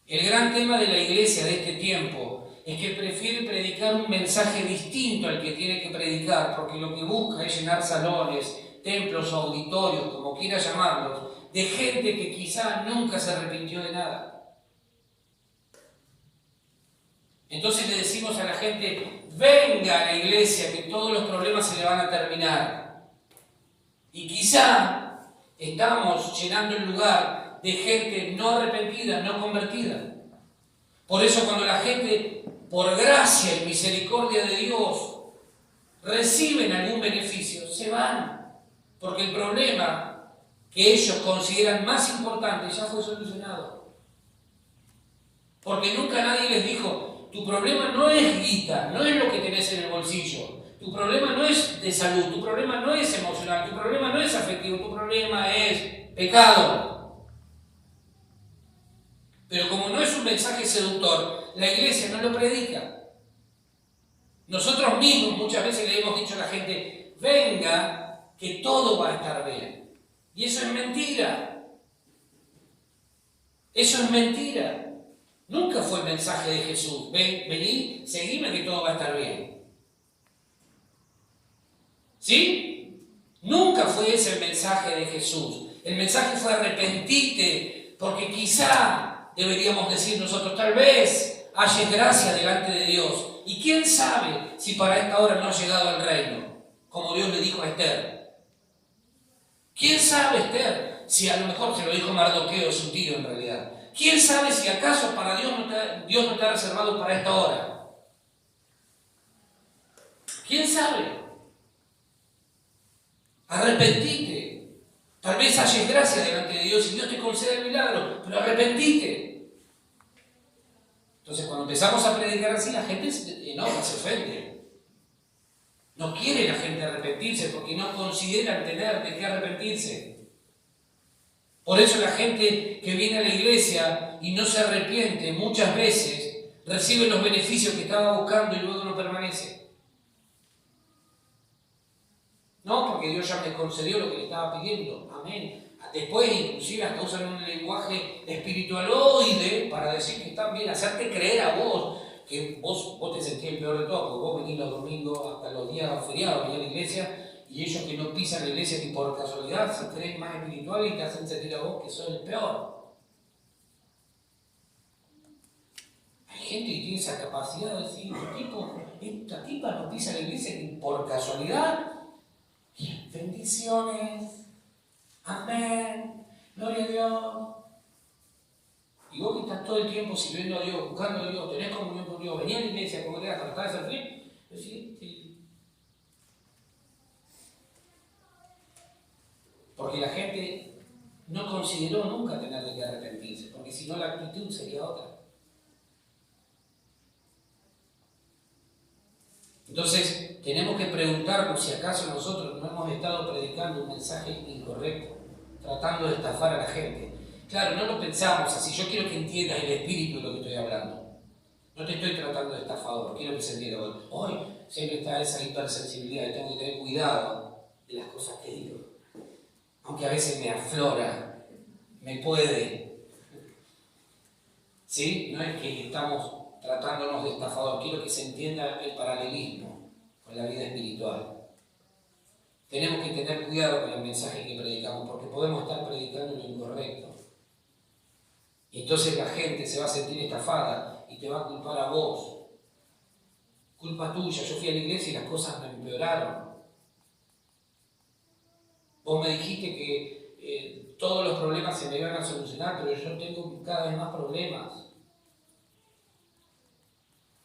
[SPEAKER 1] El gran tema de la iglesia de este tiempo es que prefiere predicar un mensaje distinto al que tiene que predicar, porque lo que busca es llenar salones, templos o auditorios, como quiera llamarlos, de gente que quizá nunca se arrepintió de nada. Entonces le decimos a la gente, venga a la iglesia, que todos los problemas se le van a terminar. Y quizá estamos llenando el lugar de gente no arrepentida, no convertida. Por eso cuando la gente, por gracia y misericordia de Dios, reciben algún beneficio, se van. Porque el problema que ellos consideran más importante ya fue solucionado. Porque nunca nadie les dijo, tu problema no es guita, no es lo que tenés en el bolsillo. Tu problema no es de salud, tu problema no es emocional, tu problema no es afectivo, tu problema es pecado. Pero como no es un mensaje seductor, la iglesia no lo predica. Nosotros mismos muchas veces le hemos dicho a la gente, venga, que todo va a estar bien. Y eso es mentira. Eso es mentira. Nunca fue el mensaje de Jesús. Vení, seguime que todo va a estar bien. ¿Sí? Nunca fue ese el mensaje de Jesús. El mensaje fue arrepentite, porque quizá deberíamos decir nosotros, tal vez halles gracia delante de Dios. Y quién sabe si para esta hora no ha llegado al reino, como Dios le dijo a Esther. ¿Quién sabe, Esther? Si a lo mejor se lo dijo Mardoqueo, su tío en realidad. ¿Quién sabe si acaso para Dios no te ha reservado para esta hora? ¿Quién sabe? Arrepentite. Tal vez halles gracia delante de Dios y Dios te concede el milagro, pero arrepentite. Entonces cuando empezamos a predicar así, la gente se enoja, se ofende. No quiere la gente arrepentirse porque no consideran tener de qué arrepentirse. Por eso la gente que viene a la iglesia y no se arrepiente muchas veces recibe los beneficios que estaba buscando y luego no permanece. No, porque Dios ya me concedió lo que le estaba pidiendo. Amén. Después inclusive hasta usan un lenguaje espiritualoide para decir que están bien, hacerte creer a vos que vos te sentís el peor de todo, porque vos venís los domingos hasta los días feriados, venís a la iglesia, y ellos que no pisan la iglesia ni por casualidad se creen más espirituales y te hacen sentir a vos que sos el peor. Hay gente que tiene esa capacidad de decir, esta tipa no pisa la iglesia ni por casualidad. Bendiciones. Amén. Gloria a Dios. Y vos que estás todo el tiempo sirviendo a Dios, buscando a Dios, tenés comunión con Dios, venís a la iglesia, congregás, tratás de ser fiel, decís, porque la gente no consideró nunca tener de qué arrepentirse, porque si no la actitud sería otra. Entonces, tenemos que preguntarnos si acaso nosotros no hemos estado predicando un mensaje incorrecto, tratando de estafar a la gente. Claro, no lo pensamos así. Yo quiero que entiendas el espíritu de lo que estoy hablando. No te estoy tratando de estafador, quiero que se entienda. Hoy siempre está esa hipersensibilidad y tengo que tener cuidado de las cosas que digo. Aunque a veces me aflora, me puede. ¿Sí? No es que estamos tratándonos de estafador, quiero que se entienda el paralelismo con la vida espiritual. Tenemos que tener cuidado con el mensaje que predicamos, porque podemos estar predicando lo incorrecto. Y entonces la gente se va a sentir estafada y te va a culpar a vos. Culpa tuya, yo fui a la iglesia y las cosas me empeoraron. Vos me dijiste que todos los problemas se me iban a solucionar, pero yo tengo cada vez más problemas.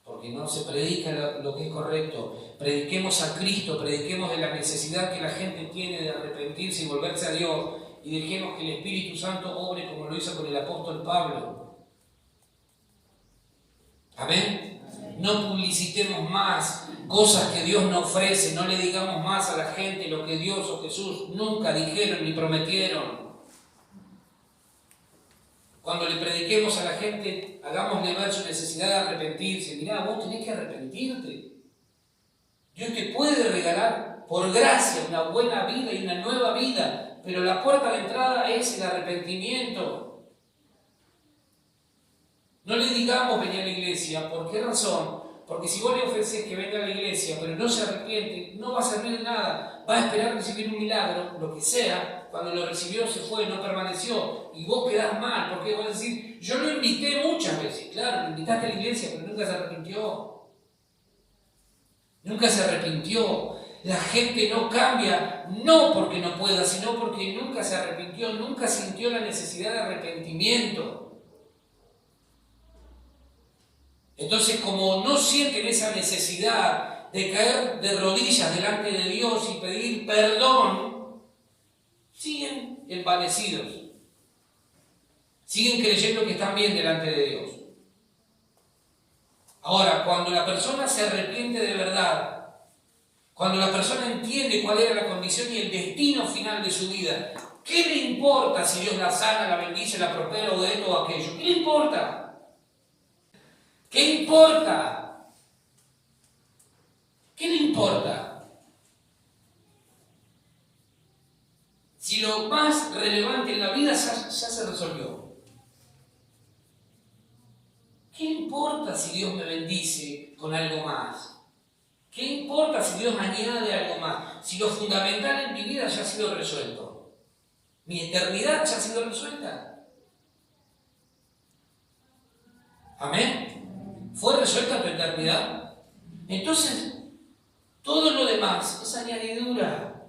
[SPEAKER 1] Porque no se predica lo que es correcto. Prediquemos a Cristo, prediquemos de la necesidad que la gente tiene de arrepentirse y volverse a Dios, y dejemos que el Espíritu Santo obre como lo hizo con el apóstol Pablo. ¿Amén? No publicitemos más cosas que Dios no ofrece, no le digamos más a la gente lo que Dios o Jesús nunca dijeron ni prometieron. Cuando le prediquemos a la gente, hagámosle ver su necesidad de arrepentirse. Mirá, vos tenés que arrepentirte. Dios te puede regalar por gracia una buena vida y una nueva vida, pero la puerta de entrada es el arrepentimiento. No le digamos venir a la iglesia. ¿Por qué razón? Porque si vos le ofreces que venga a la iglesia, pero no se arrepiente, no va a servir de nada. Va a esperar recibir un milagro, lo que sea. Cuando lo recibió se fue, no permaneció. Y vos quedás mal, porque vas a decir, yo lo invité muchas veces. Claro, lo invitaste a la iglesia, pero nunca se arrepintió. Nunca se arrepintió. La gente no cambia, no porque no pueda, sino porque nunca se arrepintió, nunca sintió la necesidad de arrepentimiento. Entonces, como no sienten esa necesidad de caer de rodillas delante de Dios y pedir perdón, siguen envanecidos. Siguen creyendo que están bien delante de Dios. Ahora, cuando la persona se arrepiente de verdad, cuando la persona entiende cuál era la condición y el destino final de su vida, ¿qué le importa si Dios la sana, la bendice, la prospera o de esto o aquello? ¿Qué le importa? ¿Qué importa? ¿Qué le importa? Si lo más relevante en la vida ya se resolvió. ¿Qué importa si Dios me bendice con algo más? ¿Qué importa si Dios añade algo más? Si lo fundamental en mi vida ya ha sido resuelto. Mi eternidad ya ha sido resuelta. ¿Amén? ¿Fue resuelta tu eternidad? Entonces, todo lo demás es añadidura.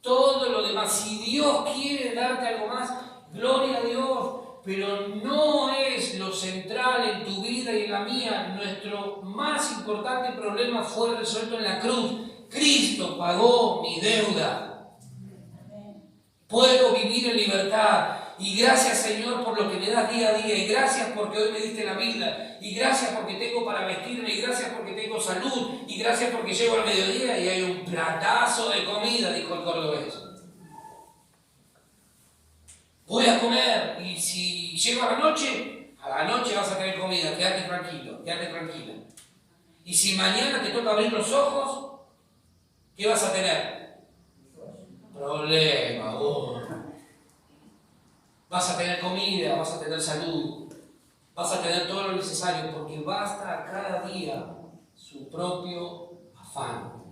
[SPEAKER 1] Todo lo demás, si Dios quiere darte algo más, gloria a Dios, pero no es lo central en tu vida y en la mía. Nuestro más importante problema fue resuelto en la cruz. Cristo pagó mi deuda. Puedo vivir en libertad. Y gracias, Señor, por lo que me das día a día. Y gracias porque hoy me diste la vida. Y gracias porque tengo para vestirme. Y gracias porque tengo salud. Y gracias porque llego al mediodía y hay un platazo de comida, dijo el cordobés. Voy a comer. Y si llego a la noche vas a tener comida. Quédate tranquilo, quédate tranquila. Y si mañana te toca abrir los ojos, ¿qué vas a tener? Problema. Vas a tener comida, vas a tener salud, vas a tener todo lo necesario, porque basta cada día su propio afán.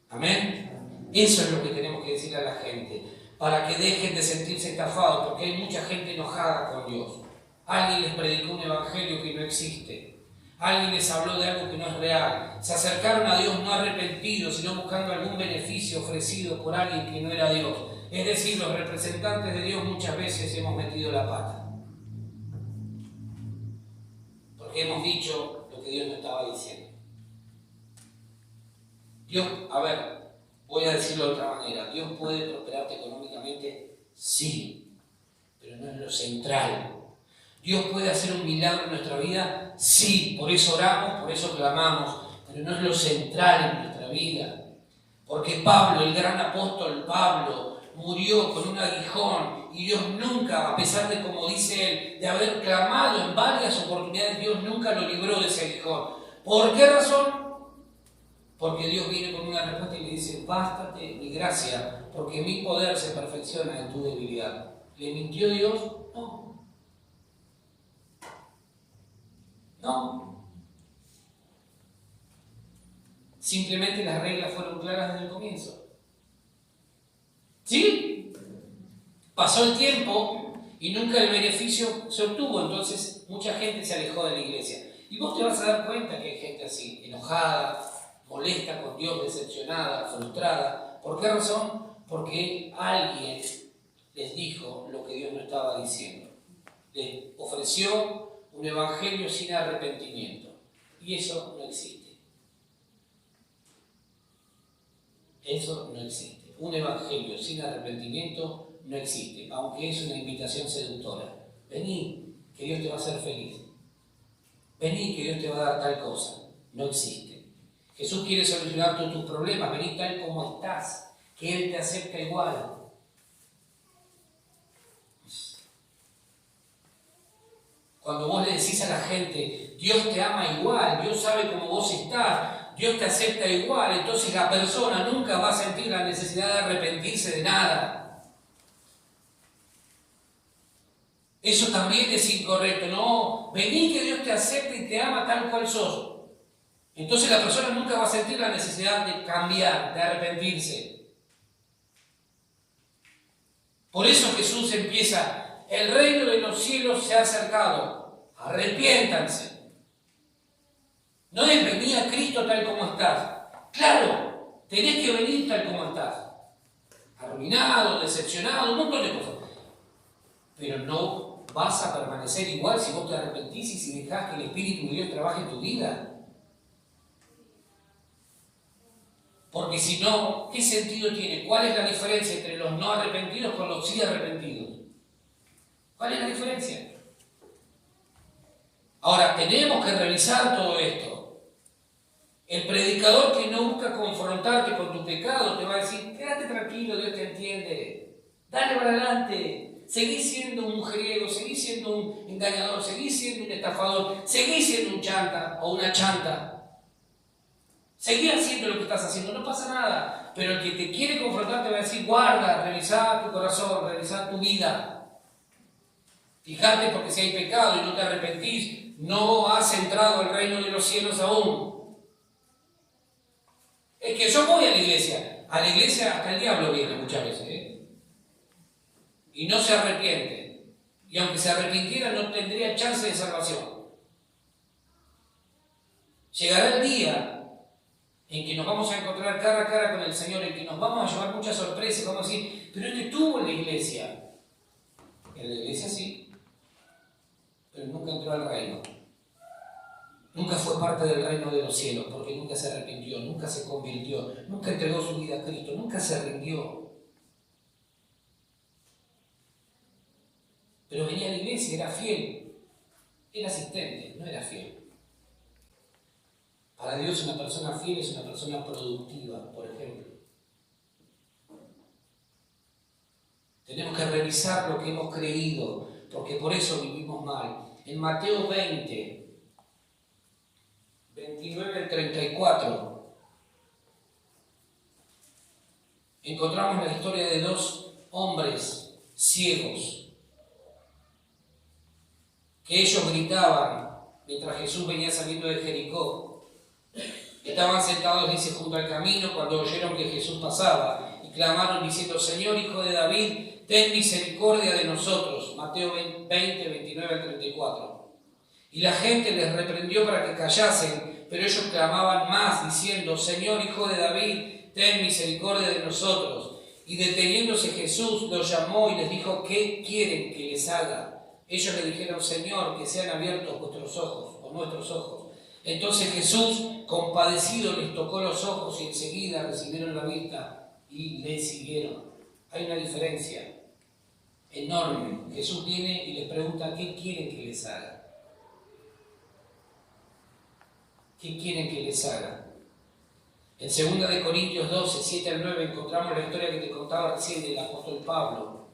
[SPEAKER 1] ¿Amén? Eso es lo que tenemos que decirle a la gente, para que dejen de sentirse estafados, porque hay mucha gente enojada con Dios. Alguien les predicó un evangelio que no existe. Alguien les habló de algo que no es real. Se acercaron a Dios no arrepentidos, sino buscando algún beneficio ofrecido por alguien que no era Dios. Es decir, los representantes de Dios muchas veces hemos metido la pata. Porque hemos dicho lo que Dios nos estaba diciendo. Dios, voy a decirlo de otra manera. ¿Dios puede prosperarte económicamente? Sí, pero no es lo central. ¿Dios puede hacer un milagro en nuestra vida? Sí, por eso oramos, por eso clamamos, pero no es lo central en nuestra vida. Porque Pablo, el gran apóstol Pablo, murió con un aguijón y Dios nunca, a pesar de, como dice él, de haber clamado en varias oportunidades, Dios nunca lo libró de ese aguijón. ¿Por qué razón? Porque Dios viene con una respuesta y le dice, bástate mi gracia, porque mi poder se perfecciona en tu debilidad. ¿Le mintió Dios? No. No. Simplemente las reglas fueron claras desde el comienzo. ¿Sí? Pasó el tiempo y nunca el beneficio se obtuvo, entonces mucha gente se alejó de la iglesia. Y vos te vas a dar cuenta que hay gente así, enojada, molesta con Dios, decepcionada, frustrada. ¿Por qué razón? Porque alguien les dijo lo que Dios no estaba diciendo. Les ofreció un evangelio sin arrepentimiento. Y eso no existe. Eso no existe. Un evangelio sin arrepentimiento no existe, aunque es una invitación seductora. Vení, que Dios te va a hacer feliz. Vení, que Dios te va a dar tal cosa. No existe. Jesús quiere solucionar todos tus problemas. Vení tal como estás, que Él te acepta igual. Cuando vos le decís a la gente, Dios te ama igual, Dios sabe cómo vos estás, Dios te acepta igual, entonces la persona nunca va a sentir la necesidad de arrepentirse de nada. Eso también es incorrecto. No, vení que Dios te acepta y te ama tal cual sos. Entonces la persona nunca va a sentir la necesidad de cambiar, de arrepentirse. Por eso Jesús empieza: el reino de los cielos se ha acercado, arrepiéntanse. No es venir a Cristo tal como estás. Claro, tenés que venir tal como estás. Arruinado, decepcionado, un montón de cosas. Pero no vas a permanecer igual si vos te arrepentís y si dejás que el Espíritu de Dios trabaje en tu vida. Porque si no, ¿qué sentido tiene? ¿Cuál es la diferencia entre los no arrepentidos con los sí arrepentidos? ¿Cuál es la diferencia? Ahora, tenemos que revisar todo esto. El predicador que no busca confrontarte con tu pecado te va a decir: quédate tranquilo, Dios te entiende. Dale para adelante. Seguís siendo un mujeriego, seguís siendo un engañador, seguís siendo un estafador, seguís siendo un chanta o una chanta. Seguí haciendo lo que estás haciendo, no pasa nada. Pero el que te quiere confrontar te va a decir: guarda, revisá tu corazón, revisá tu vida. Fíjate, porque si hay pecado y no te arrepentís, no has entrado al reino de los cielos aún. Es que yo voy a la iglesia hasta el diablo viene muchas veces, y no se arrepiente. Y aunque se arrepintiera, no tendría chance de salvación. Llegará el día en que nos vamos a encontrar cara a cara con el Señor, en que nos vamos a llevar muchas sorpresas. Vamos a decir: pero este estuvo en la iglesia. En la iglesia sí, pero nunca entró al reino. Nunca fue parte del reino de los cielos, porque nunca se arrepintió, nunca se convirtió, nunca entregó su vida a Cristo, nunca se rindió. Pero venía a la iglesia, era fiel, era asistente, no era fiel. Para Dios una persona fiel es una persona productiva, por ejemplo. Tenemos que revisar lo que hemos creído, porque por eso vivimos mal. En Mateo 20, 29 al 34, encontramos la historia de dos hombres ciegos, que ellos gritaban mientras Jesús venía saliendo de Jericó. Estaban sentados, dice, junto al camino cuando oyeron que Jesús pasaba y clamaron diciendo: Señor, Hijo de David, ten misericordia de nosotros. Mateo 20, 29 al 34. Y la gente les reprendió para que callasen, pero ellos clamaban más diciendo: Señor, Hijo de David, ten misericordia de nosotros. Y deteniéndose Jesús los llamó y les dijo: ¿qué quieren que les haga? Ellos le dijeron: Señor, que sean abiertos vuestros ojos, o nuestros ojos. Entonces Jesús, compadecido, les tocó los ojos y enseguida recibieron la vista y le siguieron. Hay una diferencia enorme. Jesús viene y les pregunta: ¿qué quieren que les haga? ¿Qué quieren que les haga? En 2 Corintios 12, 7 al 9 encontramos la historia que te contaba recién del apóstol Pablo,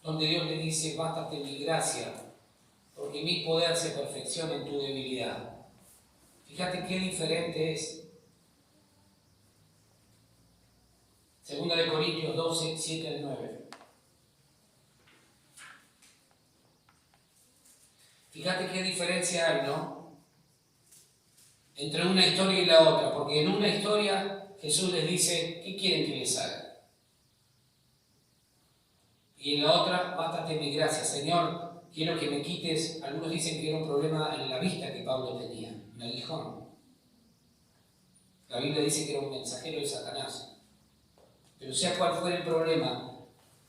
[SPEAKER 1] donde Dios le dice: bástate mi gracia, porque mi poder se perfecciona en tu debilidad. Fíjate qué diferente es. 2 Corintios 12, 7 al 9. Fíjate qué diferencia hay, ¿no? Entre una historia y la otra, porque en una historia Jesús les dice: ¿qué quieren que les haga? Y en la otra: bástate mi gracia, Señor, quiero que me quites. Algunos dicen que era un problema en la vista que Pablo tenía, un aguijón. La Biblia dice que era un mensajero de Satanás. Pero sea cual fuera el problema,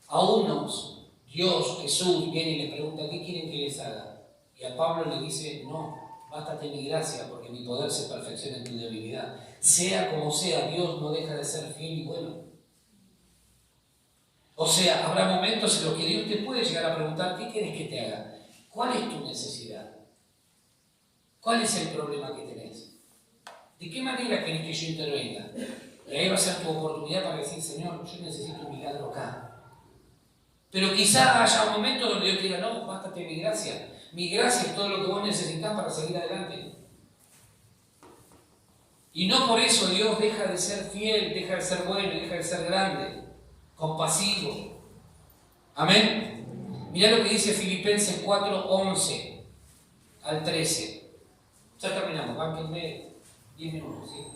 [SPEAKER 1] a unos Dios, Jesús, viene y les pregunta: ¿qué quieren que les haga? Y a Pablo le dice: no, bástate mi gracia, porque mi poder se perfecciona en tu debilidad. Sea como sea, Dios no deja de ser fiel y bueno. O sea, habrá momentos en los que Dios te puede llegar a preguntar: ¿qué quieres que te haga? ¿Cuál es tu necesidad? ¿Cuál es el problema que tenés? ¿De qué manera querés que yo intervenga? Y ahí va a ser tu oportunidad para decir: Señor, yo necesito un milagro acá. Pero quizá haya un momento donde Dios te diga: no, bástate mi gracia. Mi gracia es todo lo que vos necesitas para seguir adelante. Y no por eso Dios deja de ser fiel, deja de ser bueno, deja de ser grande, compasivo. Amén. Mirá lo que dice Filipenses 4, 11 al 13. Ya terminamos, bánquenme. 10 minutos, ¿sí?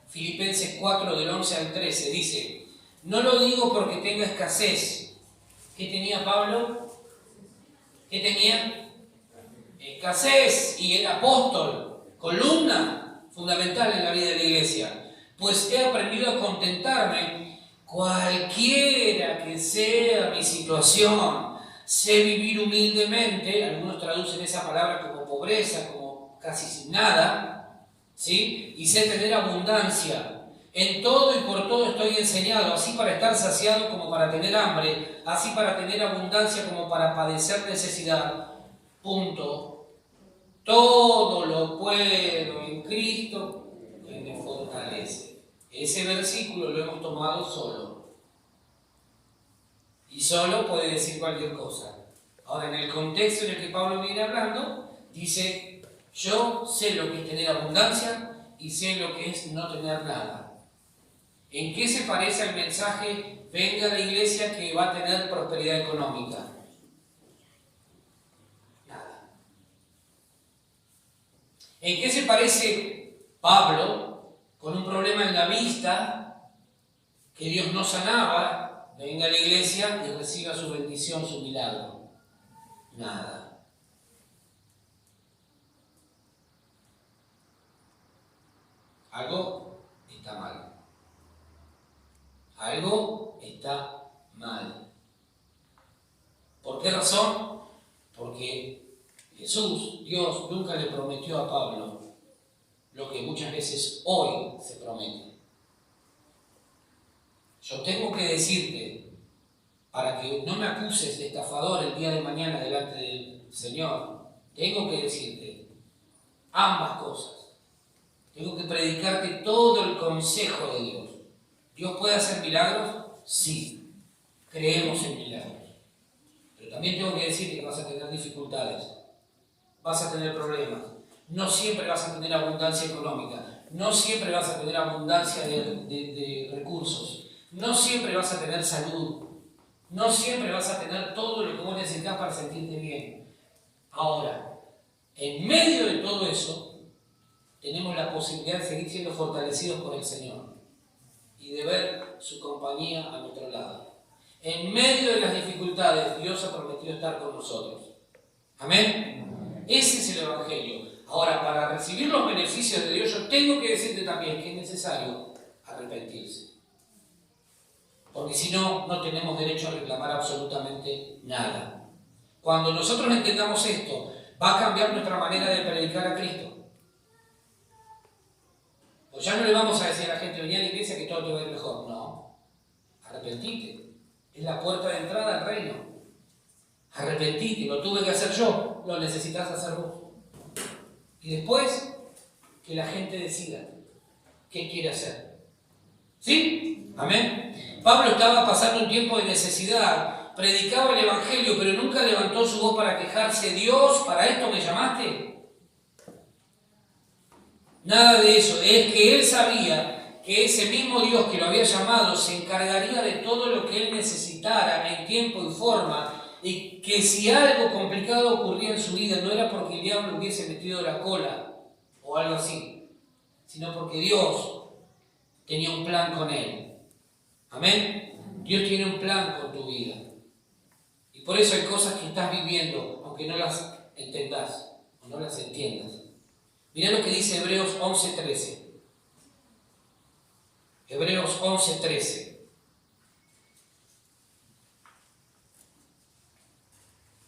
[SPEAKER 1] Filipenses 4, del 11 al 13, dice: no lo digo porque tenga escasez. ¿Qué tenía Pablo? ¿Qué tenía? Escasez. Y el apóstol, columna fundamental en la vida de la iglesia. Pues he aprendido a contentarme cualquiera que sea mi situación. Sé vivir humildemente, algunos traducen esa palabra como pobreza, como casi sin nada, ¿sí? Y sé tener abundancia. En todo y por todo estoy enseñado, así para estar saciado como para tener hambre, así para tener abundancia como para padecer necesidad. Punto. Todo lo puedo en Cristo que me fortalece. Ese versículo lo hemos tomado solo. Y solo puede decir cualquier cosa. Ahora, en el contexto en el que Pablo viene hablando, dice: yo sé lo que es tener abundancia y sé lo que es no tener nada. ¿En qué se parece al mensaje: venga a la iglesia que va a tener prosperidad económica? Nada. ¿En qué se parece Pablo con un problema en la vista que Dios no sanaba? Venga a la iglesia y reciba su bendición, su milagro. Nada. Algo está mal. Algo está mal. ¿Por qué razón? Porque Jesús, Dios, nunca le prometió a Pablo lo que muchas veces hoy se promete. Yo tengo que decirte, para que no me acuses de estafador el día de mañana delante del Señor, tengo que decirte ambas cosas. Tengo que predicarte todo el consejo de Dios. ¿Dios puede hacer milagros? Sí. Creemos en milagros. Pero también tengo que decirte que vas a tener dificultades. Vas a tener problemas. No siempre vas a tener abundancia económica. No siempre vas a tener abundancia de recursos. No siempre vas a tener salud. No siempre vas a tener todo lo que vos necesitas para sentirte bien. Ahora, en medio de todo eso, tenemos la posibilidad de seguir siendo fortalecidos por el Señor y de ver su compañía a nuestro lado. En medio de las dificultades, Dios ha prometido estar con nosotros. ¿Amén? Ese es el Evangelio. Ahora, para recibir los beneficios de Dios, yo tengo que decirte también que es necesario arrepentirse. Porque si no, no tenemos derecho a reclamar absolutamente nada. Cuando nosotros entendamos esto, va a cambiar nuestra manera de predicar a Cristo. Pues ya no le vamos a decir a la gente: vení a la iglesia que todo te va a ir mejor. No. Arrepentite. Es la puerta de entrada al reino. Arrepentite. Lo tuve que hacer yo. Lo necesitas hacer vos. Y después, que la gente decida qué quiere hacer. ¿Sí? Amén. Pablo estaba pasando un tiempo de necesidad. Predicaba el Evangelio, pero nunca levantó su voz para quejarse. Dios, ¿para esto me llamaste? Nada de eso. Es que él sabía que ese mismo Dios que lo había llamado se encargaría de todo lo que él necesitara en tiempo y forma, y que si algo complicado ocurría en su vida no era porque el diablo hubiese metido la cola o algo así, sino porque Dios tenía un plan con él. Amén. Dios tiene un plan con tu vida. Y por eso hay cosas que estás viviendo, aunque no las entendas o no las entiendas. Mirá lo que dice Hebreos 11:13. Hebreos 11:13.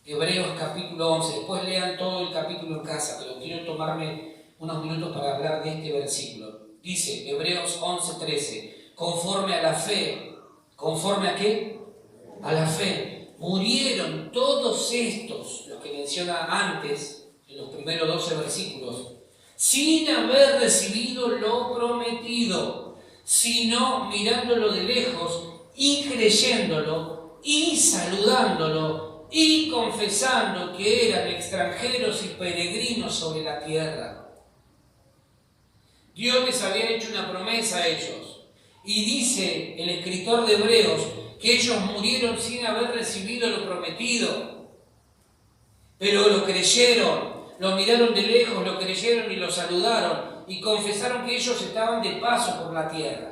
[SPEAKER 1] Hebreos capítulo 11. Después lean todo el capítulo en casa, pero quiero tomarme unos minutos para hablar de este versículo. Dice Hebreos 11:13. Conforme a la fe. ¿Conforme a qué? A la fe. Murieron todos estos, los que menciona antes, en los primeros 12 versículos, sin haber recibido lo prometido, sino mirándolo de lejos y creyéndolo y saludándolo y confesando que eran extranjeros y peregrinos sobre la tierra. Dios les había hecho una promesa a ellos. Y dice el escritor de Hebreos que ellos murieron sin haber recibido lo prometido. Pero lo creyeron, lo miraron de lejos, lo creyeron y lo saludaron y confesaron que ellos estaban de paso por la tierra.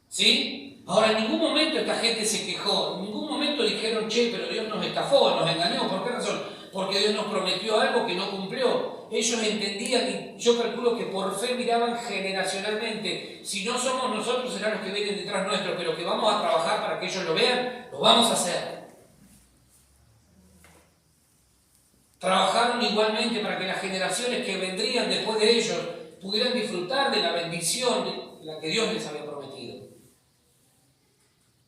[SPEAKER 1] ¿Sí? Ahora, en ningún momento esta gente se quejó, en ningún momento dijeron, che, pero Dios nos estafó, nos engañó. ¿Por qué razón? Porque Dios nos prometió algo que no cumplió. Ellos entendían, y yo calculo que por fe miraban generacionalmente. Si no somos nosotros, serán los que vienen detrás nuestro, pero que vamos a trabajar para que ellos lo vean, lo vamos a hacer. Trabajaron igualmente para que las generaciones que vendrían después de ellos pudieran disfrutar de la bendición de la que Dios les había prometido.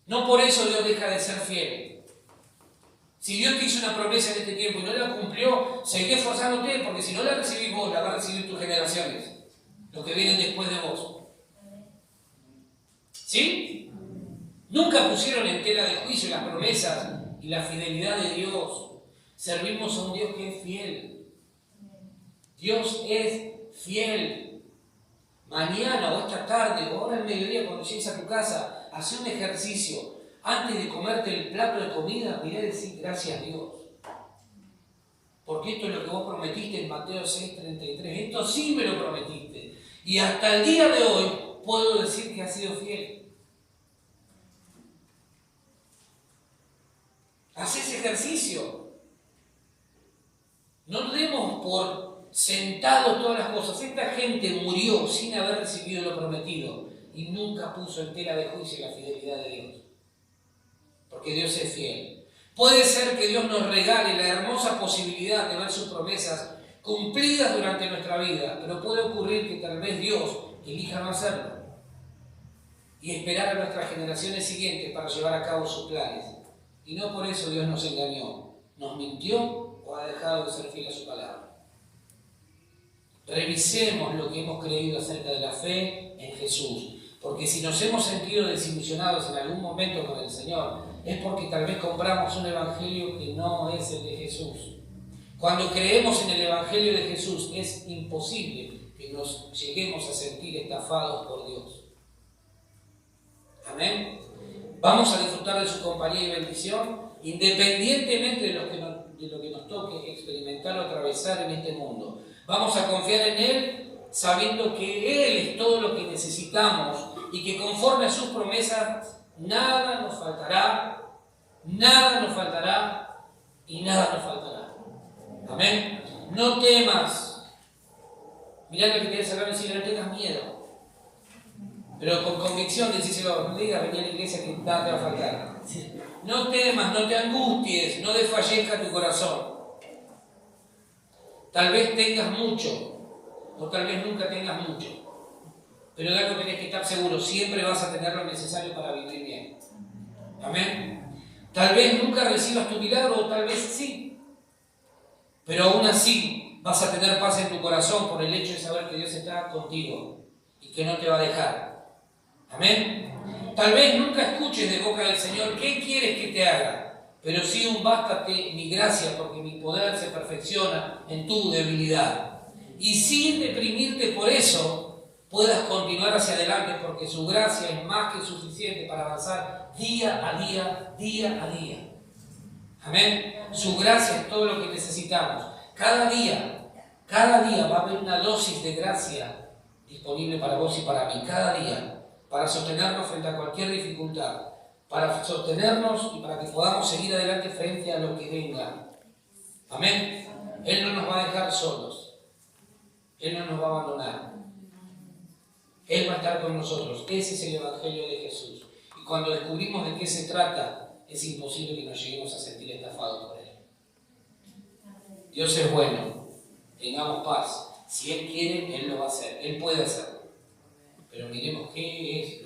[SPEAKER 1] No por eso Dios deja de ser fiel. Si Dios te hizo una promesa en este tiempo y no la cumplió, seguí esforzándote, porque si no la recibís vos, la van a recibir tus generaciones, los que vienen después de vos. ¿Sí? Nunca pusieron en tela de juicio las promesas y la fidelidad de Dios. Servimos a un Dios que es fiel. Dios es fiel. Mañana o esta tarde o ahora al mediodía, cuando llegues a tu casa, haz un ejercicio. Antes de comerte el plato de comida, mirá y decir gracias a Dios. Porque esto es lo que vos prometiste en Mateo 6:33. Esto sí me lo prometiste. Y hasta el día de hoy puedo decir que has sido fiel. Haz ese ejercicio. No demos por sentado todas las cosas. Esta gente murió sin haber recibido lo prometido y nunca puso en tela de juicio la fidelidad de Dios. Porque Dios es fiel. Puede ser que Dios nos regale la hermosa posibilidad de ver sus promesas cumplidas durante nuestra vida, pero puede ocurrir que tal vez Dios elija no hacerlo y esperar a nuestras generaciones siguientes para llevar a cabo sus planes. Y no por eso Dios nos engañó, nos mintió o ha dejado de ser fiel a su palabra. Revisemos lo que hemos creído acerca de la fe en Jesús. Porque si nos hemos sentido desilusionados en algún momento con el Señor, es porque tal vez compramos un evangelio que no es el de Jesús. Cuando creemos en el evangelio de Jesús, es imposible que nos lleguemos a sentir estafados por Dios. Amén. Vamos a disfrutar de su compañía y bendición, independientemente de lo que nos toque experimentar o atravesar en este mundo. Vamos a confiar en Él, sabiendo que Él es todo lo que necesitamos y que conforme a sus promesas nada nos faltará y nada nos faltará. Amén. No temas. Mirá que te quieres cerrar y decir, no tengas miedo. Pero con convicción decíselo, no digas, vení a la iglesia que nada te va a faltar. No temas, no te angusties, no desfallezca tu corazón. Tal vez tengas mucho, o tal vez nunca tengas mucho. Pero de algo tenés que estar seguro, siempre vas a tener lo necesario para vivir bien. Amén. Tal vez nunca recibas tu milagro, o tal vez sí. Pero aún así vas a tener paz en tu corazón por el hecho de saber que Dios está contigo y que no te va a dejar. Amén. Tal vez nunca escuches de boca del Señor qué quieres que te haga, pero sí un bástate mi gracia, porque mi poder se perfecciona en tu debilidad. Y sin deprimirte por eso, puedas continuar hacia adelante, porque su gracia es más que suficiente para avanzar día a día. Amén. Su gracia es todo lo que necesitamos. Cada día va a haber una dosis de gracia disponible para vos y para mí. Cada día. Para sostenernos frente a cualquier dificultad, para sostenernos y para que podamos seguir adelante frente a lo que venga. Amén. Él no nos va a dejar solos. Él no nos va a abandonar. Él va a estar con nosotros. Ese es el Evangelio de Jesús. Y cuando descubrimos de qué se trata, es imposible que nos lleguemos a sentir estafados por Él. Dios es bueno. Tengamos paz. Si Él quiere, Él lo va a hacer. Él puede hacerlo. Pero miremos qué es